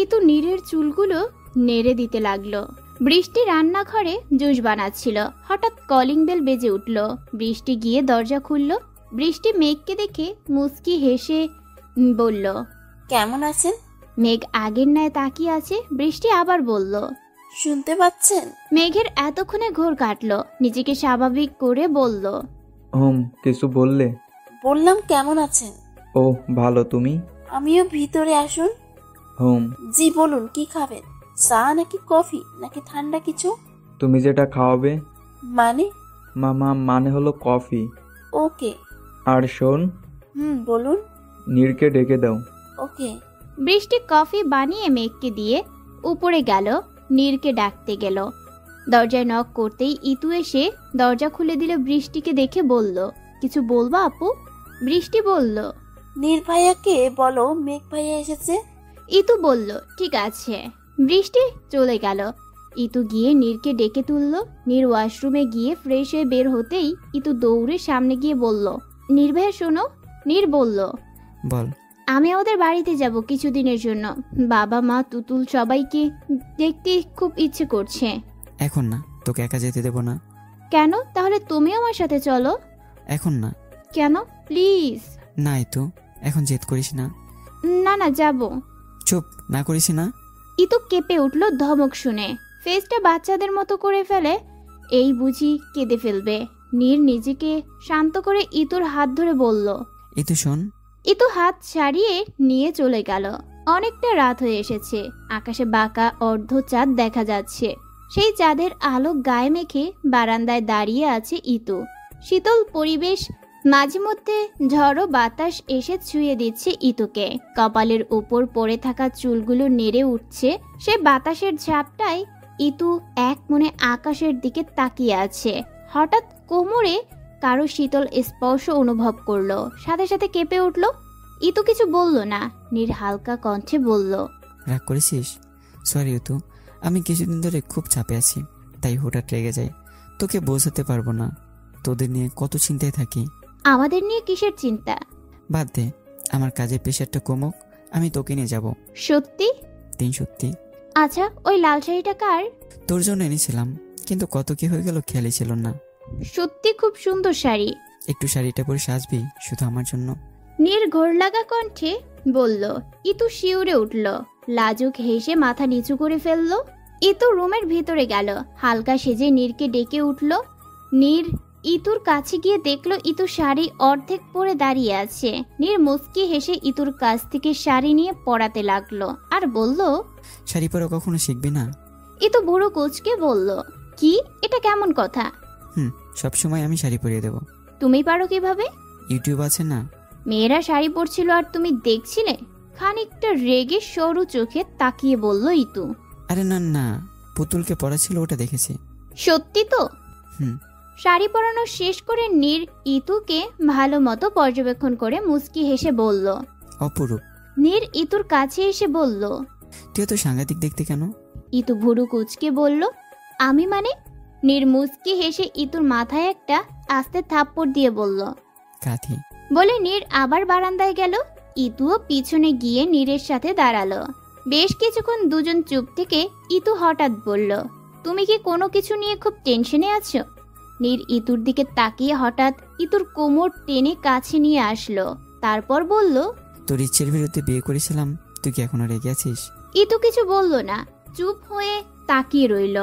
ইতু নীরের চুলগুলো নেড়ে দিতে লাগলো। বৃষ্টি রান্নাঘরে জুস বানাচ্ছিল। হঠাৎ কলিং বেল বেজে উঠল। বৃষ্টি গিয়ে দরজা খুলল। বৃষ্টি মেঘকে দেখে মুস্কি হেসে বলল, কেমন আছেন? মেঘ আগের ন্যায় তাকিয়ে আছে। বৃষ্টি আবার বলল, শুনতে পাচ্ছেন? মেঘের এতক্ষণে ঘোর কাটলো। নিজেকে স্বাভাবিক করে বলল, হোম, কিছু বললে? বললাম কেমন আছেন। ও ভালো, তুমি? আমিও ভিতরে আসুন। হোম, জি বলুন, কি খাবেন? চা নাকি কফি নাকি ঠান্ডা কিছু? তুমি যেটা খাওয়াবে। মানে? মানে হলো কফি। ওকে। আর শোন, বলুন। নীরকে ডেকে দাও। ওকে। বৃষ্টি কফি বানিয়ে মেঘকে দিয়ে উপরে গেল। নীরকে ডাকতে গেল। দরজায় নক করতেই ইতু এসে দরজা খুলে দিল। বৃষ্টিকে দেখে বলল, কিছু বলবো আপু? বৃষ্টি বলল, নীর ভাইয়াকে বলো মেঘ ভাইয়া এসেছে। ইতু বলল, ঠিক আছে। বৃষ্টি চলে গেল। ইতু গিয়ে নীরকে ডেকে তুলল। নীর ওয়াশরুমে গিয়ে ফ্রেশ হয়ে বের হতেই ইতু দৌড়ে সামনে গিয়ে বলল, নীর ভাইয়া শোনো। নীর বলল, বল। আমি ওদের বাড়িতে যাব কিছুদিনের জন্য। বাবা মা তুতুল সবাইকে দেখতে খুব ইচ্ছে করছে। এখন না, তোকে একা যেতে দেবো না। কেন? তাহলে তুমি আমার সাথে চলো। এখন না। কেন? প্লিজ। না, তো এখন জেদ করিস না। না না, যাব। চুপ না করিস না। ইতু কেঁপে উঠল ধমক শুনে। ফেসটা বাচ্চাদের মতো করে ফেলে। এই বুঝি কেঁদে ফেলবে। নীর নিজেকে শান্ত করে ইতুর হাত ধরে বলল, ইতু শোন। ইতু হাত ছাড়িয়ে নিয়ে চলে গেল। অনেকটা রাত হয়ে এসেছে। আকাশে বাঁকা অর্ধ চাঁদ দেখা যাচ্ছে। সেই চাঁদের আলো গায়ে মেখে বারান্দায় দাঁড়িয়ে আছে ইতু। শীতল পরিবেশ, মাঝে মধ্যে ঝড়ো বাতাস এসে ছুঁয়ে দিচ্ছে ইতুকে। কপালের উপর পড়ে থাকা চুলগুলো নেড়ে উঠছে। সে বাতাসের ঝাপটায় ইতু এক মনে আকাশের দিকে তাকিয়ে আছে। হঠাৎ কোমরে কারো শীতল স্পর্শ অনুভব করলো। সাথে সাথে কেঁপে উঠল। ইতু কিছু বলল না। নীর হালকা কণ্ঠে বলল, রাগ করেছিস? সরি ইতু, আমি কিছুদিন ধরে খুব চাপে আছি, তাই হঠাৎ রেগে যাই। তোকে বোঝাতে পারবো না, তোদের নিয়ে কত চিন্তায় থাকি। আমাদের নিয়ে কিসের চিন্তা? বাদ দে, আমার কাজের প্রেশারটা কমুক, আমি তোকে নিয়ে যাব। সত্যি? সত্যি। আচ্ছা, ওই লাল শাড়িটা কার? তোর জন্য এনেছিলাম, কিন্তু কত কি হয়ে গেল খেয়ালই ছিল না। সত্যি খুব সুন্দর শাড়ি। একটু শাড়িটা পরে সাজবি শুধু আমার জন্য? নীর ঘোর লাগা কণ্ঠে বলল। ইতু শিউরে উঠল। লাজুক হেসে মাথা নিচু করে ফেলল। ইতু রুমের ভিতরে গেল। হালকা সেজে নীরকে ডেকে উঠল। নীর ইতুর কাছে গিয়ে দেখলো ইতু শাড়ি অর্ধেক পরে দাঁড়িয়ে আছে। নীর মুস্কি হেসে ইতুর কাছ থেকে শাড়ি নিয়ে পরাতে লাগলো আর বলল, শাড়ি পরা কখনো শিখবি না? ইতু বুড়ো কোচকে বলল, কি এটা কেমন কথা? সবসময় আমি শাড়ি পরিয়ে দেব। তুমি পারো কিভাবে? ইউটিউব আছে না? মেয়েরা শাড়ি পরছিল আর তুমি দেখছিলে? খানিকটা রেগে সরু চোখে তাকিয়ে বলল ইতু। আরে না না, পুতুলকে পরা ছিল ওটা দেখেছি। সত্যি তো? হুম। শাড়ি পরানো শেষ করে নীর ইতুকে ভালো মতো পর্যবেক্ষণ করে মুচকি হেসে বলল। অপরূপ। নীর ইতুর কাছে এসে বলল। তুই তো সাংঘাতিক দেখতে কেন? ইতু ভুরু কুচকে বলল, আমি মানে? নীর মুচকি হেসে ইতুর মাথায় একটা আস্তে থাপ্পড় দিয়ে বলল, কাঁথি। বলে নীর আবার বারান্দায় গেল। ইতুও পিছনে গিয়ে নীরের সাথে দাঁড়ালো। বেশ কিছুক্ষণ দুজন চুপ থেকে ইতু হঠাৎ বলল, তুমি কি কোনো কিছু নিয়ে খুব টেনশনে আছো? নীর ইতুর দিকে তাকিয়ে হঠাৎ ইতুর কোমর টেনে কাছে নিয়ে আসলো। তারপর বলল, তোর ইচ্ছের বিরুদ্ধে বিয়ে করেছিলাম, তুই কি এখনো রেগে আছিস? ইতু কিছু বলল না, চুপ হয়ে তাকিয়ে রইল।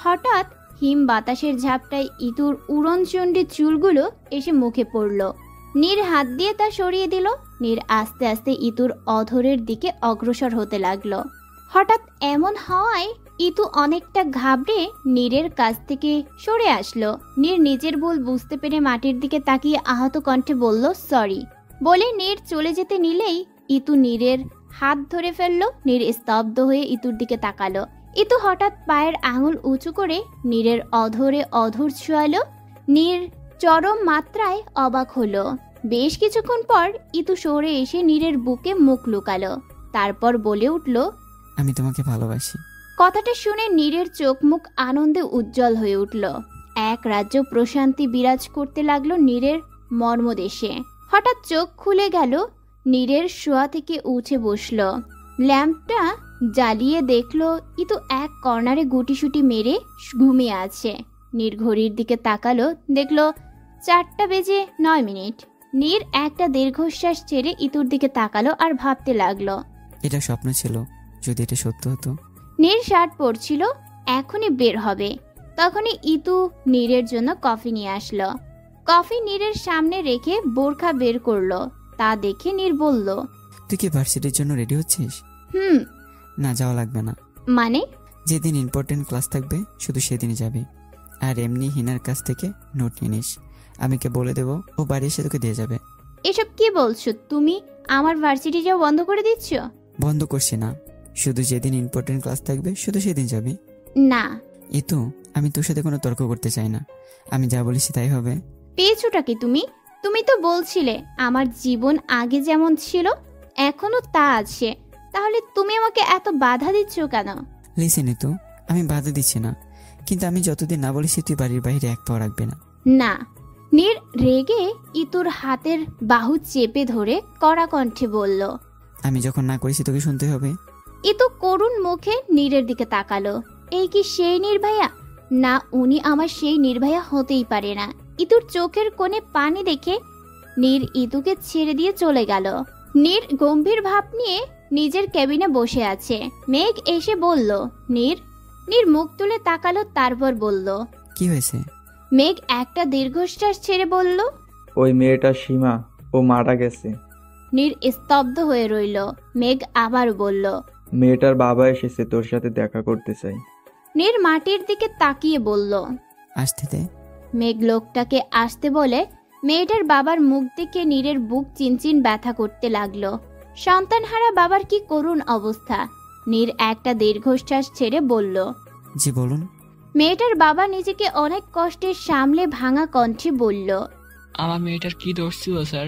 হঠাৎ হিম বাতাসের ঝাপটায় ইতুর উড়নচণ্ডী চুলগুলো এসে মুখে পড়ল। নীর হাত দিয়ে তা সরিয়ে দিল। নীর আস্তে আস্তে ইতুর অধরের দিকে অগ্রসর হতে লাগলো। হঠাৎ এমন হওয়ায় ইতু অনেকটা ঘাবড়ে নীরের কাছ থেকে সরে আসলো। নীর নিজের ভুল বুঝতে পেরে মাটির দিকে তাকিয়ে আহত কণ্ঠে বলল, সরি। বলে নীর চলে যেতে নিলেই ইতু নীরের হাত ধরে ফেললো। নীর স্তব্ধ হয়ে ইতুর দিকে তাকালো। ইতু হঠাৎ পায়ের আঙুল উঁচু করে নীরের অধরে অধর ছোঁয়ালো। নীর চরম মাত্রায় অবাক হলো। বেশ কিছুক্ষণ পর ইতু সরে এসে নীরের বুকে মুখ লুকালো। তারপর বলে উঠল, আমি তোমাকে ভালোবাসি। কথাটা শুনে নীরের চোখ মুখ আনন্দে উজ্জ্বল হয়ে উঠল। এক রাজ্য প্রশান্তি বিরাজ করতে লাগলো নীরের মর্মদেশে। হঠাৎ চোখ খুলে গেল। নীরের শোয়া থেকে উঠে বসল। ল্যাম্পটা জ্বালিয়ে দেখলো ইতু এক কর্নারে গুটিসুটি মেরে ঘুমিয়ে আছে। নীর ঘড়ির দিকে তাকালো, দেখলো 4:09। নীর একটা দীর্ঘশ্বাস ছেড়ে ইতুর দিকে তাকালো আর ভাবতে লাগলো, এটা স্বপ্ন ছিল, যদি এটা সত্য হতো। নীর শার্ট পরছিল, এখনই বের হবে। তখনই ইতু নীরের জন্য কফি নিয়ে আসলো। কফি নীরের সামনে রেখে বোরখা বের করলো। তা দেখে নীর বলল, তুই কি ভার্সিটির জন্য রেডি হচ্ছিস? হুম। না, যাওয়া লাগবে না। মানে? যেদিন ইম্পর্টেন্ট ক্লাস থাকবে শুধু সেদিনই যাবি। আর এমনি হিনার কাছ থেকে নোট নিয়ে নিস, আমিকে বলে দেবো, ও বাড়ি এসে তোকে দিয়ে যাবে। এসব কি বলছো তুমি? আমার ভার্সিটি যাওয়া বন্ধ করে দিচ্ছ? বন্ধ করছি না, শুধু যেদিন ইম্পর্টেন্ট ক্লাস থাকবে শুধু সেদিন যাবি। না। তো আমি তোর সাথে কোনো তর্ক করতে চাই না, আমি যা বলেছি তাই হবে। পেয়েছোটা কি তুমি? তুমি তো বলছিলে আমার জীবন আগে যেমন ছিল এখনো তা আছে, তাহলে তুমি আমাকে এত বাধা দিচ্ছ কেন? লিসেন তো, আমি বাধা দিচ্ছি না, কিন্তু আমি যতদিন না বলেছি তুই বাড়ির বাইরে এক পাও রাখবে না। না। নীর রেগে ইতুর হাতের বাহু চেপে ধরে কড়া কণ্ঠে বলল, আমি যখন না করেছি তোকে শুনতে হবে। ইতু করুণ মুখে নীরের দিকে তাকালো। এই কি সেই নির্ভয়া? না, উনি আমার সেই নির্ভয়া হতেই পারে না। ইতুর চোখের কোণে পানি দেখে নীর ইতুকে ছেড়ে দিয়ে চলে গেল। নীর গম্ভীর ভাব নিয়ে নিজের কেবিনে বসে আছে। মেঘ এসে বলল, নীর। নীর মুখ তুলে তাকালো, তারপর বলল, কি হয়েছে? মেঘ একটা দীর্ঘশ্বাস ছেড়ে বলল, ওই মেয়েটা সীমা, ও মারা গেছে। নীর স্তব্ধ হয়ে রইল। মেঘ আবার বলল, মেয়েটার বাবা এসেছে, তোর সাথে দেখা করতে চাই। নীর মাটির দিকে তাকিয়ে বলল, আসতে দে। মেঘ লোকটাকে আসতে বলে মেয়েটার বাবার মুখ দেখে নীরের বুক চিনচিন ব্যথা করতে লাগলো। সন্তানহারা বাবার কি করুণ অবস্থা। নীর একটা দীর্ঘশ্বাস ছেড়ে বলল, জি বলুন। মেয়েটার বাবা নিজেকে অনেক কষ্টে সামলে ভাঙা কণ্ঠে বলল, আমার মেয়েটার কি দোষ ছিল স্যার?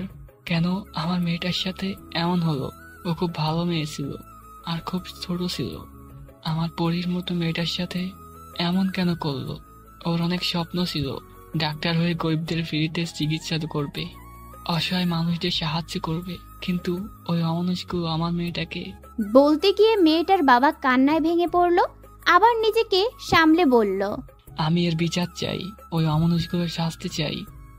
কেন আমার মেয়েটার সাথে এমন হলো? ও খুব ভালো মেয়ে ছিল আর খুব ছোট ছিল। আমার পরীর মতো মেয়েটার সাথে এমন কেন করলো? ওর অনেক স্বপ্ন ছিল, ডাক্তার হয়ে গরিবদের ফ্রিতে চিকিৎসা করবে, অসহায় মানুষদের সাহায্য করবে, কিন্তু ওই অমানুষগুলো আমার মেয়েটাকে। বলতে গিয়ে মেয়েটার বাবা কান্নায় ভেঙে পড়ল। আবার নিজেকে সামলে বলল, আমি এর বিচার চাই, ওই অমানুষগুলোর শাস্তি চাই,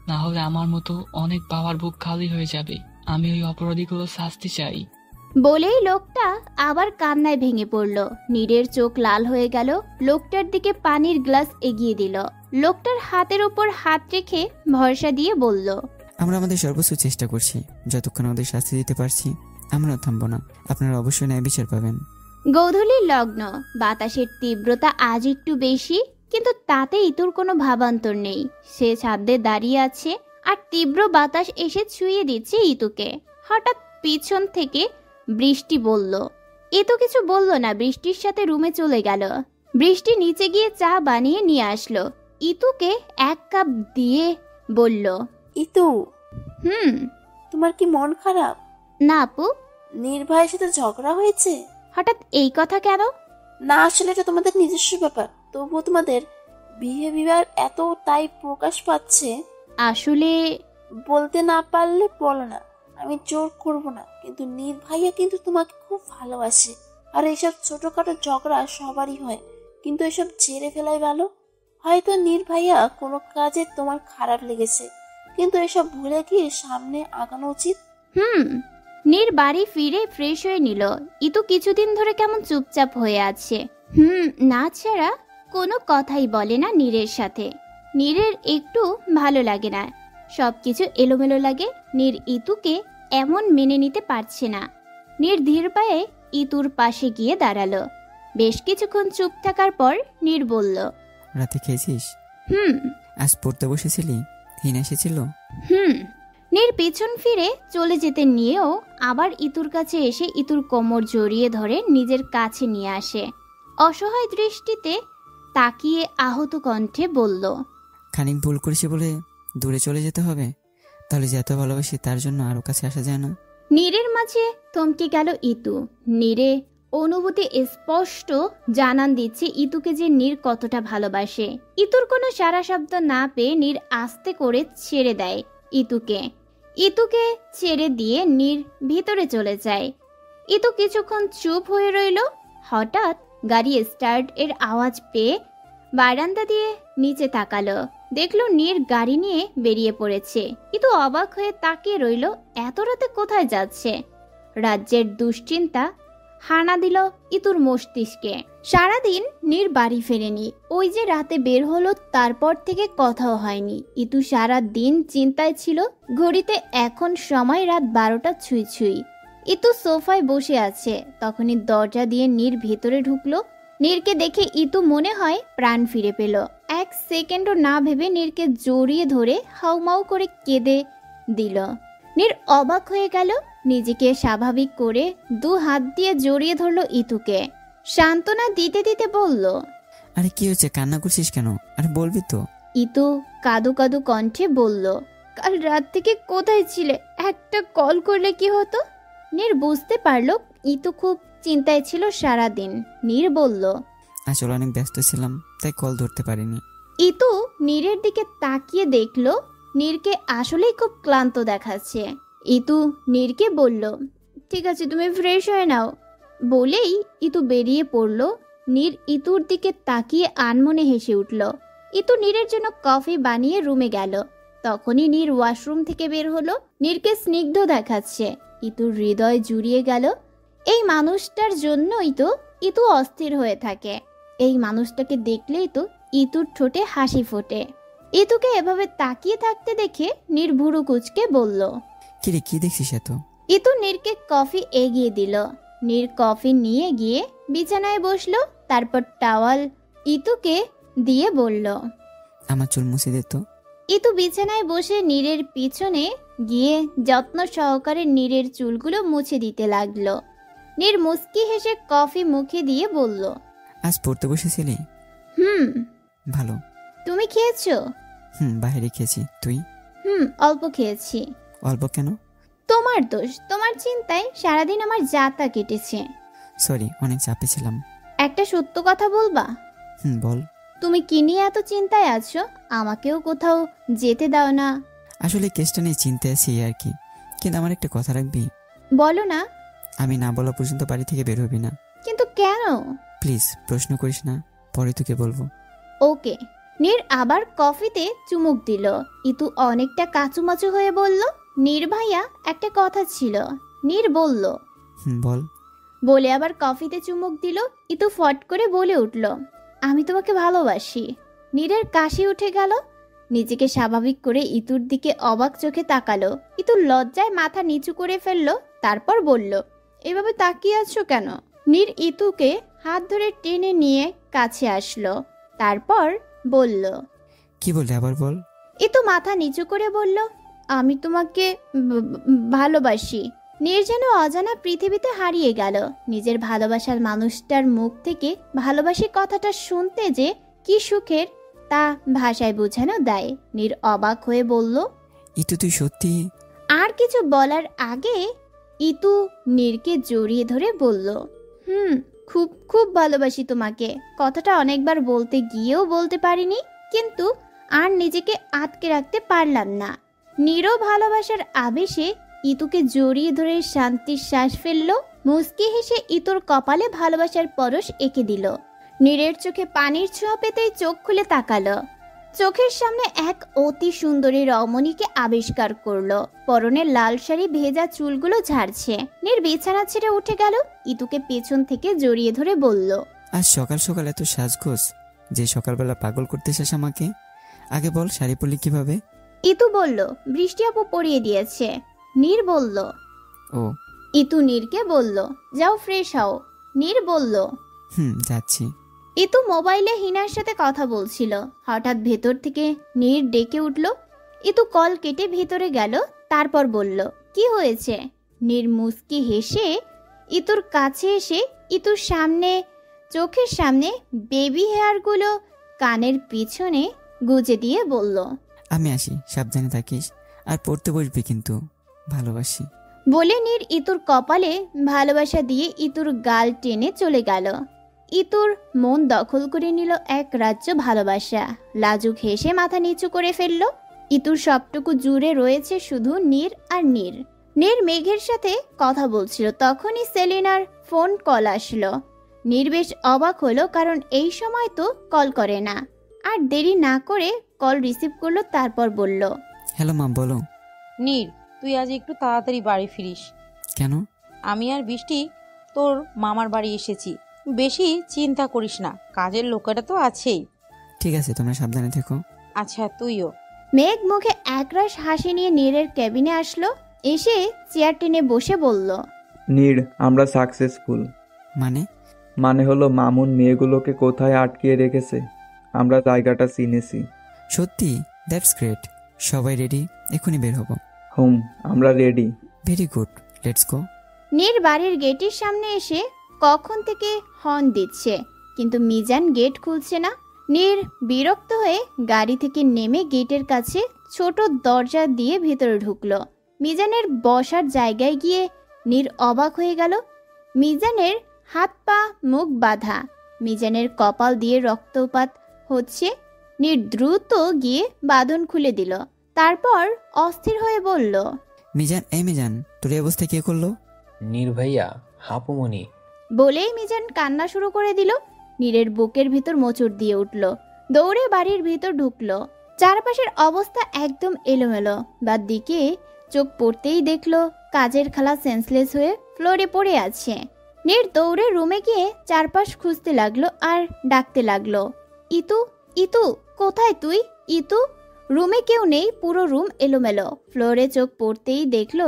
না হলে আমার মতো অনেক বাবার বুক খালি হয়ে যাবে। আমি ওই অপরাধীগুলোর শাস্তি চাই। বলেই লোকটা আবার কান্নায় ভেঙে পড়ল। নীরের চোখ লাল হয়ে গেল। লোকটার দিকে পানির গ্লাস এগিয়ে দিল। লোকটার হাতের উপর হাত রেখে ভরসা দিয়ে বলল, আমরা আমাদের সর্বোচ্চ চেষ্টা করছি, যতক্ষণ আমাদের শাস্তি দিতে পারছি আমরা থামবো না। আপনারা অবশ্যই ন্যায় বিচার পাবেন। গোধূলির লগ্ন, বাতাসের তীব্রতা আজ একটু বেশি, কিন্তু তাতে ইতুর কোনো ভাবান্তর নেই। সে ছাদে দাঁড়িয়ে আছে আর তীব্র বাতাস এসে ছুঁয়ে দিচ্ছে ইতুকে। হঠাৎ পিছন থেকে বৃষ্টি বলল। ইতু কিছু বলল না, বৃষ্টির সাথে রুমে চলে গেল। বৃষ্টি নিচে গিয়ে চা বানিয়ে নিয়ে আসলো। ইতুকে 1 কাপ দিয়ে বলল, ইতু, হুম। তোমার কি মন খারাপ? না আপু। নির্ভয়ের সাথে ঝগড়া হয়েছে? হঠাৎ এই কথা কেন? না, আসলে এটা তোমাদের নিজস্ব ব্যাপার, তবুও তোমাদের বিহেভিয়ার এত তাই প্রকাশ পাচ্ছে। আসলে বলতে না পারলে বলো না, আমি জোর করব না, কিন্তু নির্ভাইয়া কিন্তু তোমাকে খুব ভালোবাসে। আর এসব ছোটখাটো ঝগড়া সবারই হয়, কিন্তু এসব ঝেড়ে ফেলাই ভালো। হয়তো নির্ভাইয়া কোনো কাজে তোমার খারাপ লেগেছে, কিন্তু এসব ভুলে গিয়ে সামনে আগানো উচিত। নীর বাড়ি ফিরে ফ্রেশ হয়ে নিল। ইতু কিছুদিন ধরে কেমন চুপচাপ হয়ে আছে। না ছাড়া কোনো কথাই বলে না নীরের সাথে। নীরের একটু ভালো লাগে না, সবকিছু এলোমেলো লাগে। নীর ইতুকে এমন মেনে নিতে পারছে না। নীর ধীর পায়ে ইতুর পাশে গিয়ে দাঁড়ালো। বেশ কিছুক্ষণ চুপ থাকার পর নীর বলল, রাতে খেয়েছিস? আজ পড়তে বসেছিলি? হিনা এসেছিল? নীর পেছন ফিরে চলে যেতে নিয়েও আবার ইতুর কাছে এসে ইতুর কোমর জড়িয়ে ধরে নিজের কাছে নিয়ে আসে। অসহায় দৃষ্টিতে তাকিয়ে আহত কণ্ঠে বলল, খানিক ভুল করেছি বলে দূরে চলে যেতে হবে? তাহলে যে এত ভালোবাসি তার জন্য আরো কাছে আসা যায় না? নীরের মাঝে থমকে গেল ইতু। নীরে অনুভূতি স্পষ্ট জানান দিচ্ছে ইতুকে যে নীর কতটা ভালোবাসে। ইতুর কোনো সারা শব্দ না পেয়ে নীর আস্তে করে ছেড়ে দেয় ইতুকে। ইতুকে ছেড়ে দিয়ে নীর ভিতরে চলে যায়। ইতু কিছুক্ষণ চুপ হয়ে রইল। হঠাৎ গাড়ি স্টার্ট এর আওয়াজ পেয়ে বারান্দা দিয়ে নিচে তাকালো। দেখলো নীর গাড়ি নিয়ে বেরিয়ে পড়েছে। ইতু অবাক হয়ে তাকিয়ে রইল, এত রাতে কোথায় যাচ্ছে? রাজ্যের দুশ্চিন্তা হানা দিল ইতুর মস্তিষ্কে। সারাদিন নীর বাড়ি ফেরেনি। ওই যে রাতে বের হলো, তারপর থেকে কথাও হয়নি। ইতু সারা দিন চিন্তায় ছিল। ঘড়িতে এখন সময় রাত 12টা ছুঁই ছুঁই। ইতু সোফায় বসে আছে, তখনই দরজা দিয়ে নীর ভেতরে ঢুকলো। নীরকে দেখে ইতু মনে হয় প্রাণ ফিরে পেল। 1 সেকেন্ডও না ভেবে নীরকে জড়িয়ে ধরে হাউমাউ করে কেঁদে দিল। নীর অবাক হয়ে গেল। নিজেকে স্বাভাবিক করে 2 হাত দিয়ে জড়িয়ে ধরলো ইতুকে। সান্ত্বনা দিতে দিতে বলল, আরে কি হয়েছে? কান্না করছিস কেন? আরে বলবি তো। ইতু কাদু কাদু কণ্ঠে বলল, কাল রাত থেকে কোথায় ছিলে? একটা কল করলে কি হতো? নীর বুঝতে পারলো ইতু খুব চিন্তায় ছিল সারাদিন। নীর বলল, আসলে অনেক ব্যস্ত ছিলাম, তাই কল ধরতে পারিনি। ইতু নীরের দিকে তাকিয়ে দেখলো নীরকে আসলেই খুব ক্লান্ত দেখাচ্ছে। ইতু নীরকে বলল, ঠিক আছে, তুমি ফ্রেশ হয়ে নাও। বলেই ইতু বেরিয়ে পড়ল। নীর ইতুর দিকে তাকিয়ে আনমনে হেসে উঠল। ইতু নীরের জন্য কফি বানিয়ে রুমে গেল। তখনই নীর ওয়াশরুম থেকে বের হলো। নীরকে স্নিগ্ধ দেখাচ্ছে। ইতুর হৃদয় জুড়িয়ে গেল। এই মানুষটার জন্যই তো ইতু অস্থির হয়ে থাকে। এই মানুষটাকে দেখলেই তো ইতুর ঠোঁটে হাসি ফোটে। ইতুকে এভাবে তাকিয়ে থাকতে দেখে নীর ভুরু কুচকে বলল, কিরে, কি দেখছিস এত? ইতু নীরকে কফি এগিয়ে দিল। নীর কফি নিয়ে গিয়ে বিছানায় বসলো। তারপর টাওয়াল ইতুকে দিয়ে বলল, আমার চুল মুছে দে তো। ইতু বিছানায় বসে নীরের পিছনে গিয়ে যত্ন সহকারে নীরের চুলগুলো মুছে দিতে লাগলো। নীর মুস্কি হেসে কফি মুখে দিয়ে বলল, আজ পড়তে বসেছিলি? ভালো। তুমি খেয়েছো? বাইরে খেয়েছি। তুই? অল্প খেয়েছি। অল্প কেন? তোমার দোষ। তোমার চিন্তায় সারাদিন আমার যাতা কেটেছে। সরি, অনেক চাপে ছিলাম। একটা সত্য কথা বলবা? বল। তুমি কি নিয়ে এত চিন্তায় আছো? আমাকেও কোথাও যেতে দাও না। আসলে কেসটা নিয়ে চিন্তায় আছি আর কি, কিন্তু আমার একটা কথা রাখবি? বলো না। আমি না বলা পর্যন্ত বাড়ি থেকে বের হবি না। কিন্তু কেন? প্লিজ, প্রশ্ন করিস না, পরে তোকে বলবো। ওকে। নীর আবার কফিতে চুমুক দিল। ইতু অনেকটা কাচুমাচু হয়ে বলল, নীর ভাইয়া, একটা কথা ছিল। নীর বলল, বল। বলে আবার কফিতে চুমুক দিল। ইতু ফট করে বলে উঠল, আমি তোমাকে ভালোবাসি। নীরের কাশি উঠে গেল। নিজেকে স্বাভাবিক করে ইতুর দিকে অবাক চোখে তাকালো। ইতু লজ্জায় মাথা নিচু করে ফেললো। তারপর বলল, এভাবে তাকিয়ে আছো কেন? নীর ইতুকে হাত ধরে টেনে নিয়ে কাছে আসলো। তারপর বলল, কি বললে আবার বল। ইতু মাথা নিচু করে বলল, আমি তোমাকে ভালোবাসি। নীর যেন অজানা পৃথিবীতে হারিয়ে গেল। নিজের ভালোবাসার মানুষটার মুখ থেকে ভালোবাসি কথাটা শুনতে যে কি সুখের তা ভাষায় বোঝানো দেয়। নীর অবাক হয়ে বলল, ইতু তুই সত্যি? আর কিছু বলার আগে ইতু নীরকে জড়িয়ে ধরে বলল, খুব খুব ভালোবাসি তোমাকে। কথাটা অনেকবার বলতে গিয়েও বলতে পারিনি, কিন্তু আর নিজেকে আটকে রাখতে পারলাম না। নীরও ভালোবাসার আবেশে ইতুকে জড়িয়ে ধরে শান্তির শ্বাস ফেলল। মুচকি হেসে ইতুর কপালে ভালোবাসার পরশ এঁকে দিল। নীরের চোখে পানির ছোঁয়া পেতেই চোখ খুলে তাকালো। চোখের সামনে এক অতি সুন্দরী রমণীকে আবিষ্কার করলো। পরনের লাল শাড়ি ভেজা চুলগুলো ঝাড়ছে। নীর বিছানা ছেড়ে উঠে গেল। ইতুকে পেছন থেকে জড়িয়ে ধরে বলল, আজ সকাল সকাল এত সাজগোজ, যে সকালবেলা পাগল করতে চাস আমাকে? আগে বল, শাড়ি পরলি কিভাবে? ইতু বলল, বৃষ্টি আপু পরিয়ে দিয়েছে। নীর বলল, ও। ইতু নীরকে বলল, যাও ফ্রেশ হও। নীর বলল, যাচ্ছি। ইতু মোবাইলে হিনার সাথে কথা বলছিল। হঠাৎ ভেতর থেকে নীর ডেকে উঠল। ইতু কল কেটে ভেতরে গেল। তারপর বলল, কি হয়েছে? নীর মুচকি হেসে ইতুর কাছে এসে ইতুর সামনে, চোখের সামনে বেবি হেয়ারগুলো কানের পিছনে গুজে দিয়ে বলল, আমি আসি, সাবধানে থাকিস, আর পড়তে বসবি কিন্তু। ভালোবাসি। বলে নীর ইতুর কপালে ভালোবাসা দিয়ে ইতুর গাল টেনে চলে গেল। ইতুর মন দখল করে নিল এক রাজ্য ভালোবাসা। লাজুক হেসে মাথা নিচু করে ফেলল। ইতুর সবটুকু জুড়ে রয়েছে শুধু নীর আর নীর। নীর মেঘের সাথে কথা বলছিল, তখনই সেলিনার ফোন কল আসলো। নীর বেশ অবাক হলো, কারণ এই সময় তো কল করে না। আর দেরি না করে কল রিসিভ করলো। তারপর বলল, হ্যালো মা, বলো। নীর, তুই আজ একটু তাড়াতাড়ি বাড়ি ফিরিস। কেন? আমি আর বৃষ্টি তোর মামার বাড়ি এসেছি। বেশি চিন্তা করিস না, কাজের লোকেরা তো আছেই। ঠিক আছে, তোমরা সাবধানে থেকো। আচ্ছা, তুইও। মেঘ মুখে একরাশ হাসি নিয়ে নীরের কেবিনে আসলো। এসে চেয়ার টেনে বসে বলল, নীর, আমরা সাকসেসফুল। মানে হলো মামুন মেয়েগুলোকে কোথায় আটকিয়ে রেখেছে, আমরা জায়গাটা চিনেছি। সত্যি? That's great. সবাই রেডি? এখনই বের হবো। আমরা ready. Very good, let's go. Neer বাড়ির গেটের সামনে এসে কখন থেকে হর্ন দিচ্ছে, কিন্তু মিজান গেট খুলছে না। নীর বিরক্ত হয়ে গাড়ি থেকে নেমে গেটের কাছে ছোট দরজা দিয়ে ভেতরে ঢুকলো। মিজানের বসার জায়গায় গিয়ে নীর অবাক হয়ে গেল। মিজানের হাত পা মুখ বাঁধা। মিজানের কপাল দিয়ে রক্তপাত হচ্ছে। নীর দ্রুত গিয়ে বাঁধন খুলে দিল। তারপর অস্থির হয়ে বলল, মিজান, এই মিজান, তোর এই অবস্থা কে করলো? নির্ভাইয়া, হাপুমনি। বলেই মিজান কান্না শুরু করে দিল। নীরের বুকের ভিতর মোচড় দিয়ে উঠল। দৌড়ে বাড়ির ভিতর ঢুকলো। চারপাশের অবস্থা একদম এলোমেলো। বাদ দিকে চোখ পড়তেই দেখলো কাজের খালা সেন্সলেস হয়ে ফ্লোরে পড়ে আছে। নীর দৌড়ে রুমে গিয়ে চারপাশ খুঁজতে লাগলো আর ডাকতে লাগলো, ইতু, ইতু, কোথায় তুই? ইতু। রুমে কেউ নেই, পুরো রুম এলোমেলো। ফ্লোরে চোখ পড়তেই দেখলো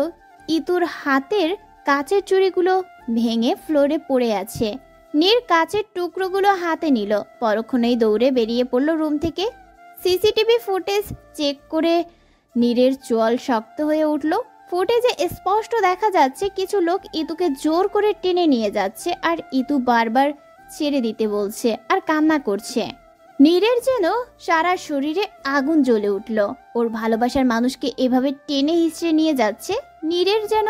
ইতুর হাতের কাচের চুড়িগুলো ভেঙে ফ্লোরে পড়ে আছে। নীর কাচের টুকরোগুলো হাতে নিল। পরক্ষণেই দৌড়ে বেরিয়ে পড়ল রুম থেকে। সিসিটিভি ফুটেজ চেক করে নীরের চোয়াল শক্ত হয়ে উঠল। ফুটেজে স্পষ্ট দেখা যাচ্ছে কিছু লোক ইতুকে জোর করে টেনে নিয়ে যাচ্ছে, আর ইতু বারবার ছেড়ে দিতে বলছে আর কান্না করছে। নীরের যেন সারা শরীরে আগুন জ্বলে উঠল। ওর ভালোবাসার মানুষকে এভাবে টেনে হিঁচড়ে নিয়ে যাচ্ছে। নীরের যেন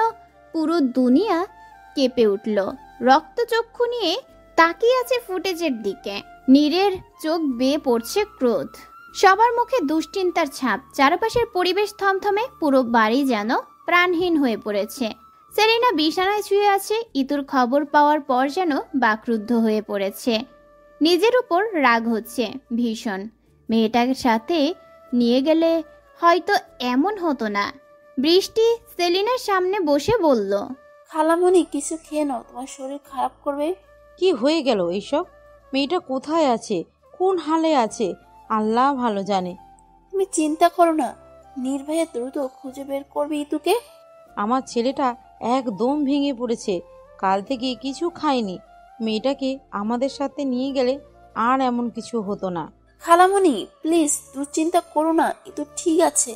পুরো দুনিয়া কেঁপে উঠল। রক্তচক্ষু নিয়ে তাকিয়ে আছে ফুটেজের দিকে। নীরের চোখ বেয়ে পড়ছে ক্রোধ। সবার মুখে দুশ্চিন্তার ছাপ। চারপাশের পরিবেশ থমথমে। পুরো বাড়ি যেন প্রাণহীন হয়ে পড়েছে। সেলিনা বিছানায় শুয়ে আছে। ইতুর খবর পাওয়ার পর যেন বাকরুদ্ধ হয়ে পড়েছে। নিজের উপর রাগ হচ্ছে ভীষণ। মেয়েটার সাথে নিয়ে গেলে হয়তো এমন হতো না। বৃষ্টি সেলিনার সামনে বসে বলল, খালামণি, কিছু খেয়ে নাও, তোমার শরীর খারাপ করবে। কি হয়ে গেল এইসব? মেয়েটা কোথায় আছে, কোন হালে আছে, আল্লাহ ভালো জানে। তুমি চিন্তা করো না, নির্ভয়ে দ্রুত খুঁজে বের করবে ইতুকে। আমার ছেলেটা একদম ভেঙে পড়েছে, কাল থেকে কিছু খায়নি। মেয়েটাকে আমাদের সাথে নিয়ে গেলে আর এমন কিছু হতো না। খালামণি প্লিজ দুশ্চিন্তা করো না, ইতু ঠিক আছে।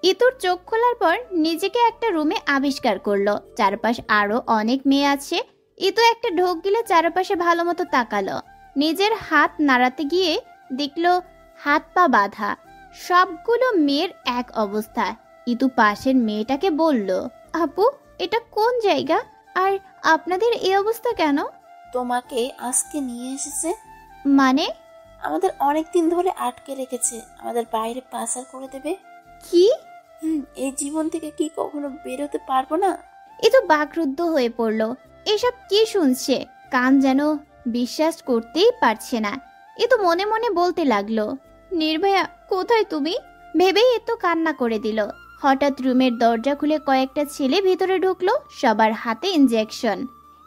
ইতুর চোখ খোলার পর নিজেকে একটা রুমে আবিষ্কার করলো। চারপাশ আরো অনেক মেয়ে আছে। ইতু একটা ঢোক গিলে চারপাশে ভালো মতো তাকালো। নিজের হাত নাড়াতে গিয়ে দেখলো হাত পা বাঁধা। সবগুলো মেয়ের এক অবস্থা। ইতু পাশের মেয়েটাকে বলল, আপু এটা কোন জায়গা, আর আপনাদের এই অবস্থা কেন? তোমাকে আজকে নিয়ে এসেছে। মানে? আমাদের অনেক দিন ধরে আটকে রেখেছে, আমাদের বাইরে পাচার করে দেবে। কি? এই জীবন থেকে কি কখনো বেরোতে পারবো না? ইতু বাকরুদ্ধ হয়ে পড়লো। এসব কি শুনছে? কান যেন বিশ্বাস করতেই পারছে না। ইতু মনে মনে বলতে লাগলো, নির্ভয়া কোথায় তুমি? ভেবেই এতো কান্না করে দিল। হঠাৎ রুমের দরজা খুলে কয়েকটা ছেলে ভিতরে ঢুকলো। সবার হাতে ইনজেকশন।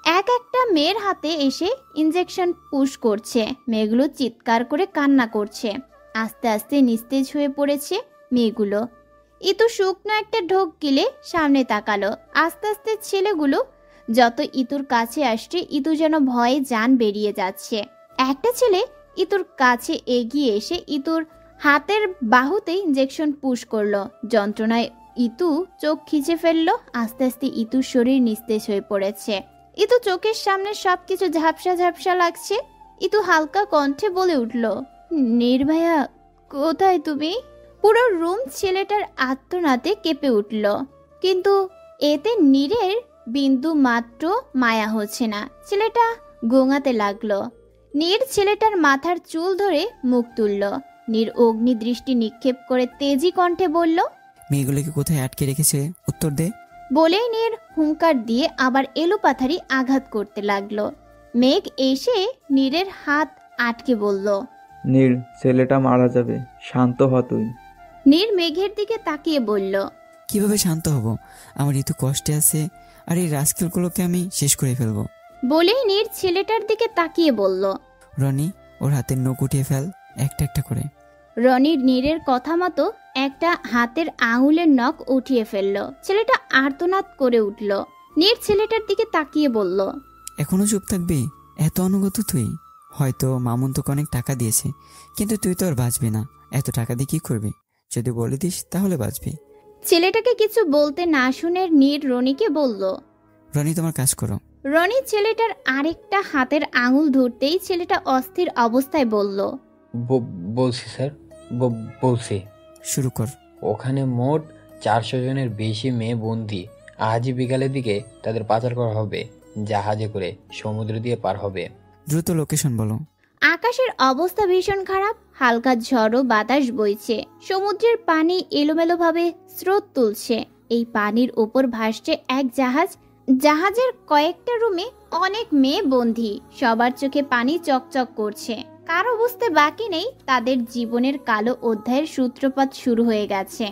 এক একটা মেয়ের হাতে এসে ইনজেকশন পুশ করছে। মেয়েগুলো চিৎকার করে কান্না করছে। আস্তে আস্তে নিস্তেজ হয়ে পড়েছে মেয়েগুলো। ইতু শুকনো একটা ঢোক গিলে সামনে তাকালো। আস্তে আস্তে ছেলেগুলো যত ইতুর কাছে আসছে, ইতু যেন ভয়ে জান বেরিয়ে যাচ্ছে। একটা ছেলে ইতুর কাছে এগিয়ে এসে ইতুর হাতের বাহুতে ইনজেকশন পুশ করলো। যন্ত্রণায় ইতু চোখ খিচে ফেললো। আস্তে আস্তে ইতুর শরীর নিস্তেজ হয়ে পড়েছে। ইতু চোখের সামনে সবকিছু ঝাপসা ঝাপসা লাগছে। ইতু হালকা কণ্ঠে বলে উঠল, নির্ভয়া কোথায় তুমি? পুরো রুম ছেলেটার আর্তনাদে কেঁপে উঠল। কিন্তু এতে নীরের বিন্দু মাত্র মায়া হচ্ছে না। ছেলেটা গোঙাতে লাগলো। নীর ছেলেটার মাথার চুল ধরে মুখ তুলল। নীর অগ্নি দৃষ্টি নিক্ষেপ করে তেজি কণ্ঠে বলল, মেয়েগুলোকে কোথায় আটকে রেখেছে, উত্তর দে। বলেই নীর হুঙ্কার দিয়ে আবার এলোপাথারি আঘাত করতে লাগলো। মেঘ এসে নীরের হাত আটকে বলল, নীর, ছেলেটা মারা যাবে, শান্ত হ তুই। নীর মেঘের দিকে তাকিয়ে বলল, কিভাবে শান্ত হব? আমার ঋতু কষ্টে আছে, আর এই রাস্কেলগুলোকে আমি শেষ করে ফেলবো। বলেই নীর ছেলেটার দিকে তাকিয়ে বলল, রনি, ওর হাতের নখ উঠিয়ে ফেল, একটা একটা করে। রনির নীরের কথা মতো একটা হাতের আঙুলের নখ উঠিয়ে ফেলল। ছেলেটা আর্তনাদ করে উঠল। নীর ছেলেটার দিকে তাকিয়ে বলল, এখনো চুপ থাকবি? এত অনুগত তুই? হয়তো মামুন তোকে অনেক টাকা দিয়েছে, কিন্তু তুই তো আর বাঁচবি না। এত টাকা দিয়ে কি করবি? যদি বলে দিস তাহলে বাঁচবি। ছেলেটাকে কিছু বলতে না শুনে নীর রনিকে বলল, রনি, তোমার কাজ করো। রনি ছেলেটার আরেকটা হাতের আঙুল ধরতেই ছেলেটা অস্থির অবস্থায় বলল, বলছি স্যার, বলছি। শুরু কর। ওখানে মোট 400 জনের বেশি মেয়ে বন্দি। আজই বিকালের দিকে তাদের পাচার করা হবে, জাহাজে করে সমুদ্র দিয়ে পার হবে। দ্রুত লোকেশন বলো। আকাশের অবস্থা ভীষণ খারাপ। হালকা ঝড়ো বাতাস বইছে। সমুদ্রের পানি এলোমেলোভাবে স্রোত তুলছে। এই পানির ওপর ভাসছে এক জাহাজ। জাহাজের কয়েকটা রুমে অনেক মেয়ে বন্দী। সবার চোখে পানি চকচক করছে। কারো বুঝতে বাকি নেই তাদের জীবনের কালো অধ্যায়ের সূত্রপাত শুরু হয়ে গেছে।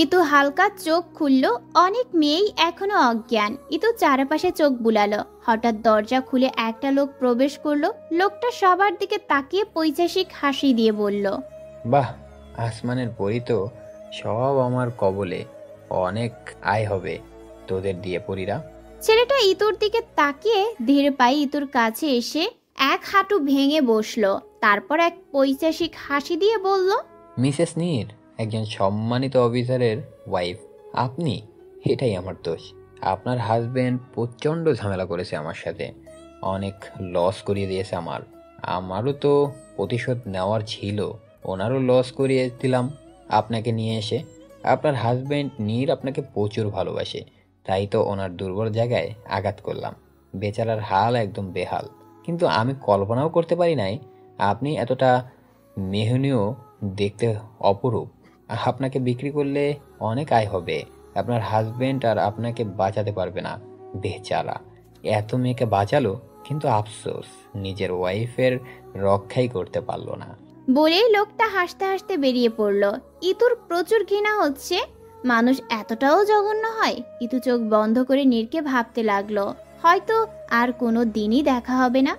ইতু হালকা চোখ খুলল। অনেক মেয়েই এখনো অজ্ঞান। ইতু চারপাশে চোখ বুলালো। হঠাৎ দরজা খুলে একটা লোক প্রবেশ করলো। লোকটা সবার দিকে তাকিয়ে পৈশাসিক হাসি দিয়ে বলল, বাহ, আসমানের পরি তো সব আমার কবলে। অনেক আয় হবে তোদের দিয়ে পরীরা। ছেলেটা ইতুর দিকে তাকিয়ে ধীর পায়ে ইতুর কাছে এসে এক হাঁটু ভেঙে বসলো। তারপর এক পৈশাসিক হাসি দিয়ে বলল, মিসেস নীর, একজন সম্মানিত অফিসারের ওয়াইফ আপনি। এটাই আমার দোষ। আপনার হাজবেন্ড প্রচণ্ড ঝামেলা করেছে আমার সাথে, অনেক লস করিয়ে দিয়েছে আমারও তো প্রতিশোধ নেওয়ার ছিল। ওনারও লস করিয়ে দিলাম আপনাকে নিয়ে এসে। আপনার হাজবেন্ড নীর আপনাকে প্রচুর ভালোবাসে, তাই তো ওনার দুর্বল জায়গায় আঘাত করলাম। বেচারার হাল একদম বেহাল। কিন্তু আমি কল্পনাও করতে পারি নাই আপনি এতটা মেহনীয়, দেখতে অপরূপ। আপনাকে বিক্রি করলে অনেক আয় হবে। আপনার হাজবেন্ড আর আপনাকে বাঁচাতে পারবে না। বেচারা এত মেয়েকে বাঁচালো, কিন্তু আফসোস নিজের ওয়াইফের রক্ষাই করতে পারলো না। বলেই লোকটা হাসতে হাসতে বেরিয়ে পড়ল। ইতুর প্রচুর ঘৃণা হচ্ছে। মানুষ এতটাও জঘন্য হয়? ইতু চোখ বন্ধ করে নীরকে ভাবতে লাগলো, হয়তো আর কোনো দিনই দেখা হবে না,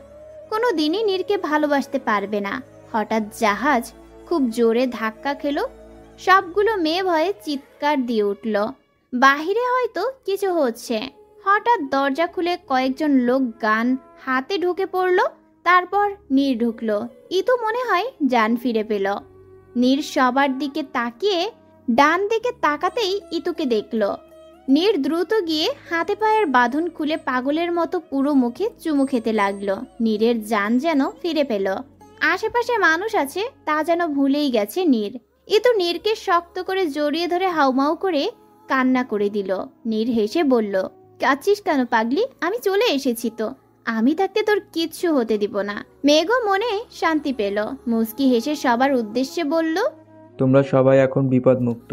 কোনো দিনই নীরকে ভালোবাসতে পারবে না। হঠাৎ জাহাজ খুব জোরে ধাক্কা খেলো। সবগুলো মেয়ে ভয়ে চিৎকার দিয়ে উঠল। বাহিরে হয়তো কিছু হচ্ছে। হঠাৎ দরজা খুলে কয়েকজন লোক গান হাতে ঢুকে পড়লো। তারপর নীর ঢুকলো। ইতু মনে হয় জান ফিরে পেল। নীর সবার দিকে তাকিয়ে ডান দিকে তাকাতেই ইতুকে দেখল। নীর দ্রুত গিয়ে হাতে পায়ের বাঁধন খুলে পাগলের মতো পুরো মুখে চুমু খেতে লাগলো। নীরের জান যেন ফিরে পেল। আশেপাশে মানুষ আছে তা যেন ভুলেই গেছে নীর। ইতু নীরকে শক্ত করে জড়িয়ে ধরে হাউমাউ করে কান্না করে দিল। নীর হেসে বলল, কাঁদছিস কেন পাগলি? আমি চলে এসেছি তো, আমি থাকতে তোর কিচ্ছু হতে দিব না। মেঘও মনে শান্তি পেল। মুস্কি হেসে সবার উদ্দেশ্যে বলল, তোমরা সবাই এখন বিপদমুক্ত।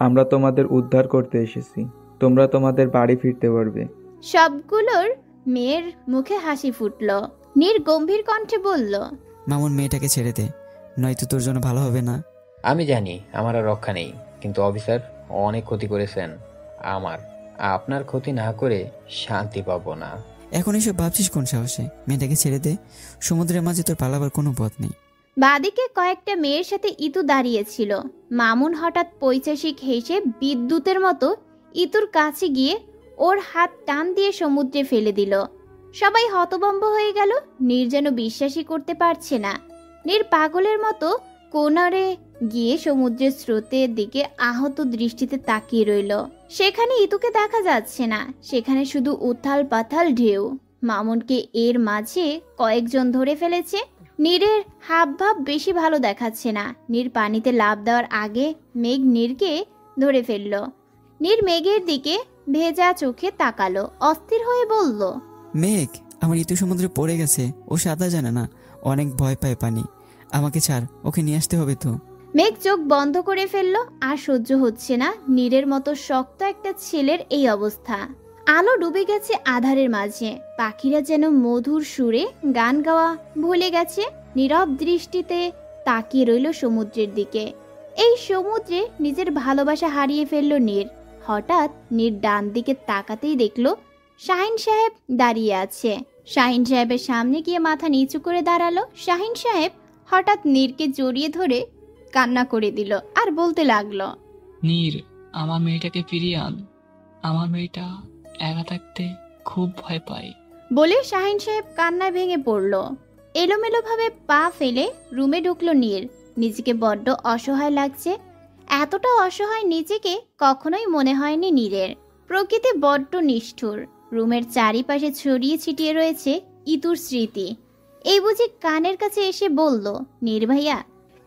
আমরা তোমাদের উদ্ধার করতে এসেছি। তোমরা তোমাদের বাড়ি ফিরতে পারবে। সবগুলোর মেয়ের মুখে হাসি ফুটল। নীর গম্ভীর কণ্ঠে বলল, মামুন মেয়েটাকে ছেড়ে দে, নয়তো তোর জন্য ভালো হবে না। আমি জানি আমার আর রক্ষা নেই, কিন্তু অফিসার অনেক ক্ষতি করেছেন আমার। আপনার ক্ষতি না করে শান্তি পাবো না। এখন এসব ভাবছিস কোন সাহসে? মেয়েটাকে ছেড়ে দে, সমুদ্রের মাঝে তোর পালাবার কোনো পথ নেই। বাদিকে কয়েকটা মেয়ের সাথে ইতু দাঁড়িয়েছিল। মামুন হঠাৎ পৈশাসিক হেসে বিদ্যুতের মতো ইতুর কাছে গিয়ে ওর হাত টান দিয়ে সমুদ্রে ফেলে দিল। সবাই হতভম্ব হয়ে গেল। নীর যেন বিশ্বাসই করতে পারছে না। নীর পাগলের মতো কোনারে গিয়ে সমুদ্রের স্রোতের দিকে আহত দৃষ্টিতে তাকিয়ে রইল। সেখানে ইতুকে দেখা যাচ্ছে না, সেখানে শুধু উথাল পাথাল ঢেউ। মামুনকে এর মাঝে কয়েকজন ধরে ফেলেছে। নীরের হাবভাব বেশি ভালো দেখাচ্ছে না। নীর পানিতে লাফ দেওয়ার আগে মেঘ নীরকে ধরে ফেলল। নীর মেঘের দিকে ভেজা চোখে তাকালো, অস্থির হয়ে বলল, মেঘ, আমার ইতু সমুদ্রে পড়ে গেছে, ও সাঁতার জানে না, অনেক ভয় পায় পানি। আমাকে ছাড়, ওকে নিয়ে আসতে হবে তো। মেঘ চোখ বন্ধ করে ফেলল। আর সহ্য হচ্ছে না নীরের মতো শক্ত একটা ছেলের এই অবস্থা। আলো ডুবে গেছে আধারের মাঝে। পাখিরা যেন মধুর সুরে গান গাওয়া ভুলে গেছে। নীরব দৃষ্টিতে তাকিয়ে রইল সমুদ্রের দিকে। এই সমুদ্রে নিজের ভালোবাসা হারিয়ে ফেলল নীর। হঠাৎ নীর ডান দিকে তাকাতেই দেখল শাহিন সাহেব দাঁড়িয়ে আছে। শাহিন সাহেবের সামনে গিয়ে মাথা নিচু করে দাঁড়ালো। শাহিন সাহেব হঠাৎ নীরকে জড়িয়ে ধরে কান্না করে দিল আর বলতে লাগলো, নীর, আমার মেয়েটাকে ফিরিয়ে আন। আমার মেয়েটা একা থাকতে খুব ভয় পায়। বলে শাহিন সাহেব কান্নায় ভেঙে পড়ল। এলোমেলো ভাবে পা ফেলে রুমে ঢুকলো নীর। নিজেকে বড্ড অসহায় লাগছে। এতটা অসহায় নিজেকে কখনোই মনে হয়নি নীরের। প্রকৃতি বড্ড নিষ্ঠুর। রুমের চারিপাশে ছড়িয়ে ছিটিয়ে রয়েছে ইতুর স্মৃতি। এই বুঝি কানের কাছে এসে বলল, নীর ভাইয়া।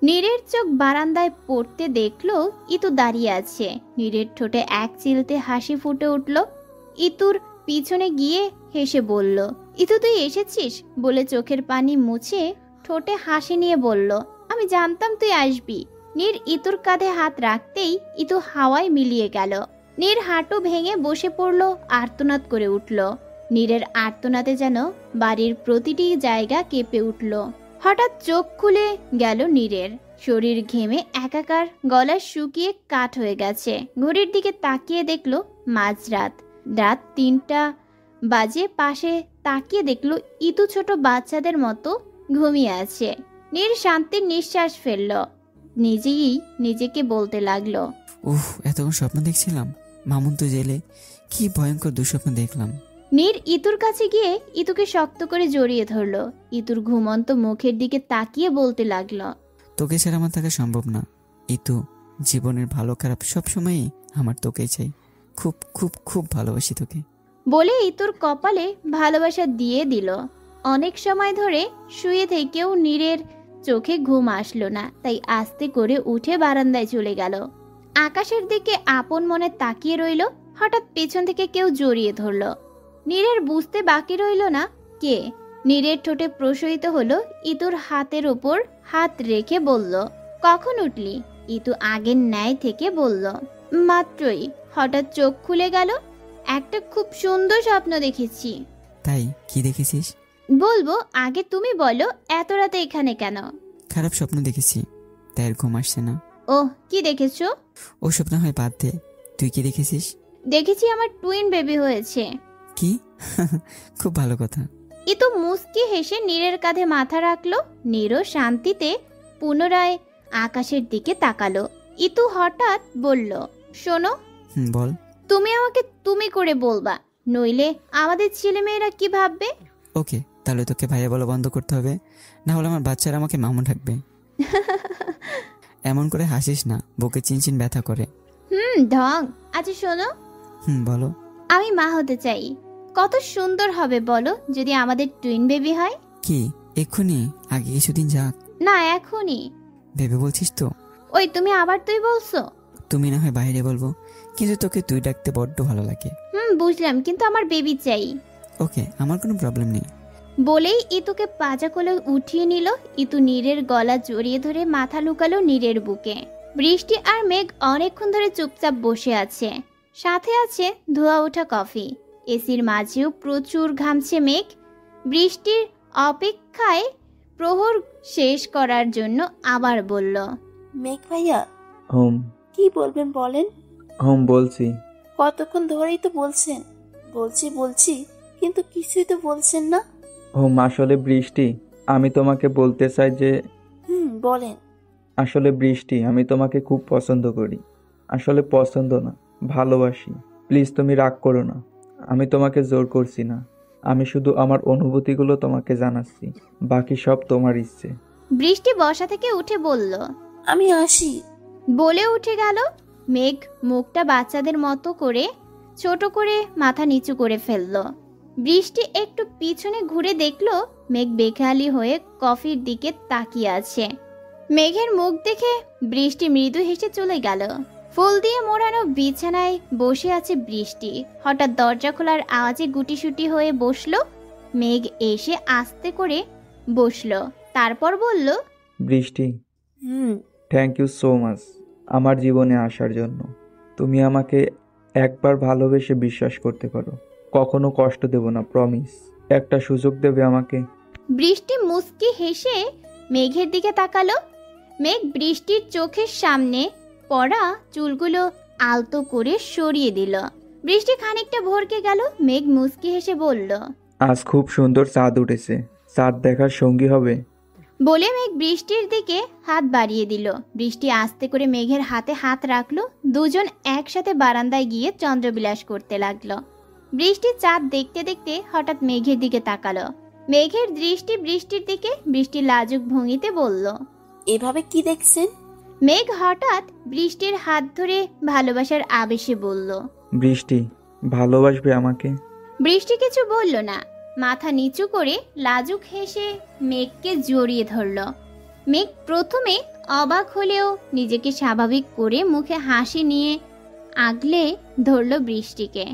নীরের চোখ বারান্দায় পড়তে দেখলো ইতু দাঁড়িয়ে আছে। নীরের ঠোঁটে এক চিলতে হাসি ফুটে উঠল। ইতুর পিছনে গিয়ে হেসে বলল, ইতু তুই এসেছিস? বলে চোখের পানি মুছে ঠোঁটে হাসি নিয়ে বলল, আমি জানতাম তুই আসবি। নীর ইতুর কাঁধে হাত রাখতেই ইতু হাওয়ায় মিলিয়ে গেল। নীর হাঁটু ভেঙে বসে পড়ল, আর্তনাদ করে উঠল। নীরের আর্তনাদে যেন বাড়ির প্রতিটি জায়গা কেঁপে উঠল। হঠাৎ চোখ খুলে গেল নীরের। শরীর ঘেমে একাকার, গলা শুকিয়ে কাঠ হয়ে গেছে। ঘড়ির দিকে তাকিয়ে দেখলো মাঝরাত। রাত 3টা বাজে। পাশে তাকিয়ে দেখলো ইতু ছোট বাচ্চাদের মতো ঘুমিয়ে আছে। নীর শান্তির নিঃশ্বাস ফেলল। নিজেই নিজেকে বলতে লাগলো, উফ, এতক্ষণ স্বপ্ন দেখছিলাম। মামুন তো জেলে, কি ভয়ঙ্কর দুঃস্বপ্ন দেখলাম। নীর ইতুর কাছে গিয়ে ইতুকে শক্ত করে জড়িয়ে ধরল। ইতুর ঘুমন্ত মুখের দিকে তাকিয়ে বলতে লাগলো, তোকে ছাড়া আমার থাকা সম্ভব না। ইতু, জীবনের ভালো খারাপ সবসময়ই আমার তোকেই চাই। খুব খুব খুব ভালোবাসি তোকে। বলে ইতুর কপালে ভালোবাসা দিয়ে দিল। অনেক সময় ধরে শুয়ে থেকেও নীরের চোখে ঘুম আসলো না, তাই আস্তে করে উঠে বারান্দায় চলে গেল। আকাশের দিকে আপন মনে তাকিয়ে রইল। হঠাৎ পেছন থেকে কেউ জড়িয়ে ধরল। নীরের বুঝতে বাকি রইল না কে। নীরের ঠোঁটে প্রসরিত হলো। ইতুর হাতের ওপর হাত রেখে বলল, কখন উঠলি? ইতু আগের ন্যায় থেকে বলল, মাত্রই। হঠাৎ চোখ খুলে গেল। একটা খুব সুন্দর স্বপ্ন দেখেছি। তাই? কি দেখেছিস? বলবো, আগে তুমি বলো, এত রাতে এখানে কেন? খারাপ স্বপ্ন দেখেছি, তাই আর ঘুম আসছে না। ও, কি দেখেছো? ও স্বপ্ন হয় বাদ দে, তুই কি দেখেছিস? দেখেছি আমার টুইন বেবি হয়েছে। কি? খুব ভালো কথা। ইতু মুস্কি হেসে নীরের কাঁধে মাথা রাখলো। নীরও শান্তিতে পুনরায় আকাশের দিকে তাকালো। ইতু হঠাৎ বলল, শোনো, বল। তুমি আমাকে তুমি করে বলবা, নইলে আমাদের ছেলেমেয়েরা কি ভাববে? ওকে, তাহলে তোকে ভাইয়া বলা বন্ধ করতে হবে, না হলে আমার বাচ্চারা আমাকে মামুন ডাকবে। এমন করে হাসিস না, বুকে চিনচিন ব্যথা করে। ঢং। আচ্ছা শোনো, বলো। আমি মা হতে চাই। কত সুন্দর হবে বলো যদি আমাদের টুইন বেবি হয়। কি এক্ষুনি? আগে কিছুদিন যাক। না এখনই। ভেবে বলছিস তো? ওই তুমি আবার তুই বলছো। তুমি না হয় বাইরে বলবো, কিন্তু তোকে তুই ডাকতে বড্ড ভালো লাগে। বুঝলাম, কিন্তু আমার বেবি চাই। ওকে, আমার কোনো প্রবলেম নেই। বলেই ইতুকে পাজা কোলে উঠিয়ে নিল। ইতু নীরের গলা জড়িয়ে ধরে মাথা লুকালো নীরের বুকে। বৃষ্টি আর মেঘ অনেকক্ষণ ধরে চুপচাপ বসে আছে, সাথে আছে ধোয়া ওঠা কফি। এসির মাঝেও প্রচুর ঘামছে মেঘ। বৃষ্টির অপেক্ষায় প্রহর শেষ করার জন্য আবার বলল, মেঘ ভাইয়া হুম কি বলবেন বলেন। বলছি। কতক্ষণ ধরেই তো বলছেন বলছি কিন্তু কিছুই তো বলছেন না। আসলে বৃষ্টি, আমি তোমাকে বলতে চাই যে বলেন। আসলে বৃষ্টি, আমি তোমাকে খুব পছন্দ করি। আসলে পছন্দ না, ভালোবাসি। প্লিজ তুমি রাগ করো না, আমি তোমাকে জোর করছি না। আমি শুধু আমার অনুভূতিগুলো তোমাকে জানাচ্ছি, বাকি সব তোমার ইচ্ছে। বৃষ্টি বসা থেকে উঠে বলল, আমি আসি। বলে উঠে গেল। মেঘ মুখটা বাচ্চাদের মতো করে ছোট করে মাথা নিচু করে ফেলল। বৃষ্টি একটু পিছনে ঘুরে দেখল মেঘ বেখেয়ালি হয়ে কফির দিকে তাকিয়ে আছে। মেঘের মুখ দেখে বৃষ্টি মৃদু হেসে চলে গেল। ফুল দিয়ে মোড়ানো বিছানায় বসে আছে বৃষ্টি। হঠাৎ দরজা খোলার আওয়াজে গুটিসুটি হয়ে বসলো। মেঘ এসে আস্তে করে বসলো, তারপর বলল, বৃষ্টি, থ্যাংক ইউ সো মাচ আমার জীবনে আসার জন্য। তুমি আমাকে একবার ভালোবেসে বিশ্বাস করতে পারো, কখনো কষ্ট দেব না, প্রমিস। একটা সুযোগ দেবে আমাকে? বৃষ্টি মুস্কি হেসে মেঘের দিকে তাকালো। মেঘ বৃষ্টির চোখের সামনে পড়া চুলগুলো আলতো করে সরিয়ে দিল। বৃষ্টি খানিকটা ভরকে গেল। মেঘ মুস্কি হেসে বলল, আজ খুব সুন্দর চাঁদ উঠেছে, চাঁদ দেখার সঙ্গী হবে? বলে মেঘ বৃষ্টির দিকে হাত বাড়িয়ে দিল। বৃষ্টি আস্তে করে মেঘের হাতে হাত রাখলো। দুজন একসাথে বারান্দায় গিয়ে চন্দ্রবিলাস করতে লাগলো। বৃষ্টি চাঁদ দেখতে দেখতে হঠাৎ মেঘের দিকে তাকালো। মেঘের দৃষ্টি বৃষ্টির দিকে। বৃষ্টি লাজুক ভঙ্গিতে বলল, এভাবে কি দেখছেন? মেঘ হঠাৎ বৃষ্টির হাত ধরে ভালোবাসার আবেশে বলল, বৃষ্টি, ভালোবাসবে আমাকে? বৃষ্টি কিছু বলল না, মাথা নিচু করে লাজুক হেসে মেঘকে জড়িয়ে ধরল। মেঘ প্রথমে অবাক হলেও নিজেকে স্বাভাবিক করে মুখে হাসি নিয়ে আগলে ধরল বৃষ্টিকে।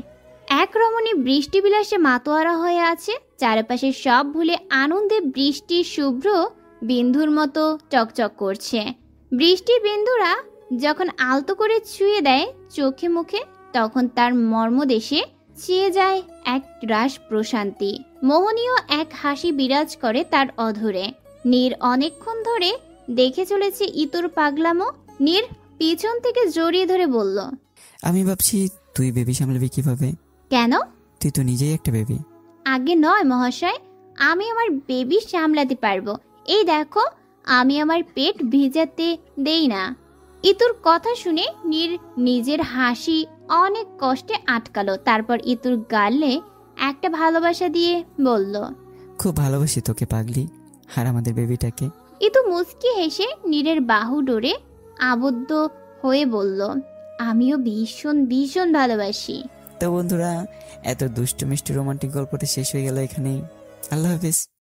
এক রমণী বৃষ্টি বিলাসে মাতোয়ারা হয়ে আছে। চারপাশে সব ভুলে আনন্দে বৃষ্টি শুভ্র বিন্দুর মতো চকচক করছে। বৃষ্টির বিন্দুরা যখন আলতো করে ছুঁয়ে দেয় চোখে মুখে, তখন তার মর্মদেশে ছেয়ে যায় এক রাস প্রশান্তি। মোহনীয় এক হাসি বিরাজ করে তার অধরে। নীর অনেকক্ষণ ধরে দেখে চলেছে ইতুর পাগলামো। নীর পিছন থেকে জড়িয়ে ধরে বলল, আমি ভাবছি তুই বেবি সামলাবি কিভাবে? কেন? তুই তো নিজেই একটা বেবি। আগে নয় মহাশয়, আমি আমার বেবি সামলাতে পারবো। এই দেখো, আমি আমার পেট ভিজাতে দেই না। ইতুর কথা শুনে নীর নিজের হাসি অনেক কষ্টে আটকালো। তারপর ইতুর গালে একটা ভালোবাসা দিয়ে বলল, খুব ভালোবাসি তোকে পাগলি, আর আমাদের বেবিটাকে। ইতু মুস্কি হেসে নীরের বাহু ডোরে আবদ্ধ হয়ে বলল, আমিও ভীষণ ভীষণ ভালোবাসি। তো বন্ধুরা, এত দুষ্টু মিষ্টি রোমান্টিক গল্পটা শেষ হয়ে গেল এখানেই। আল্লাহ হাফেজ।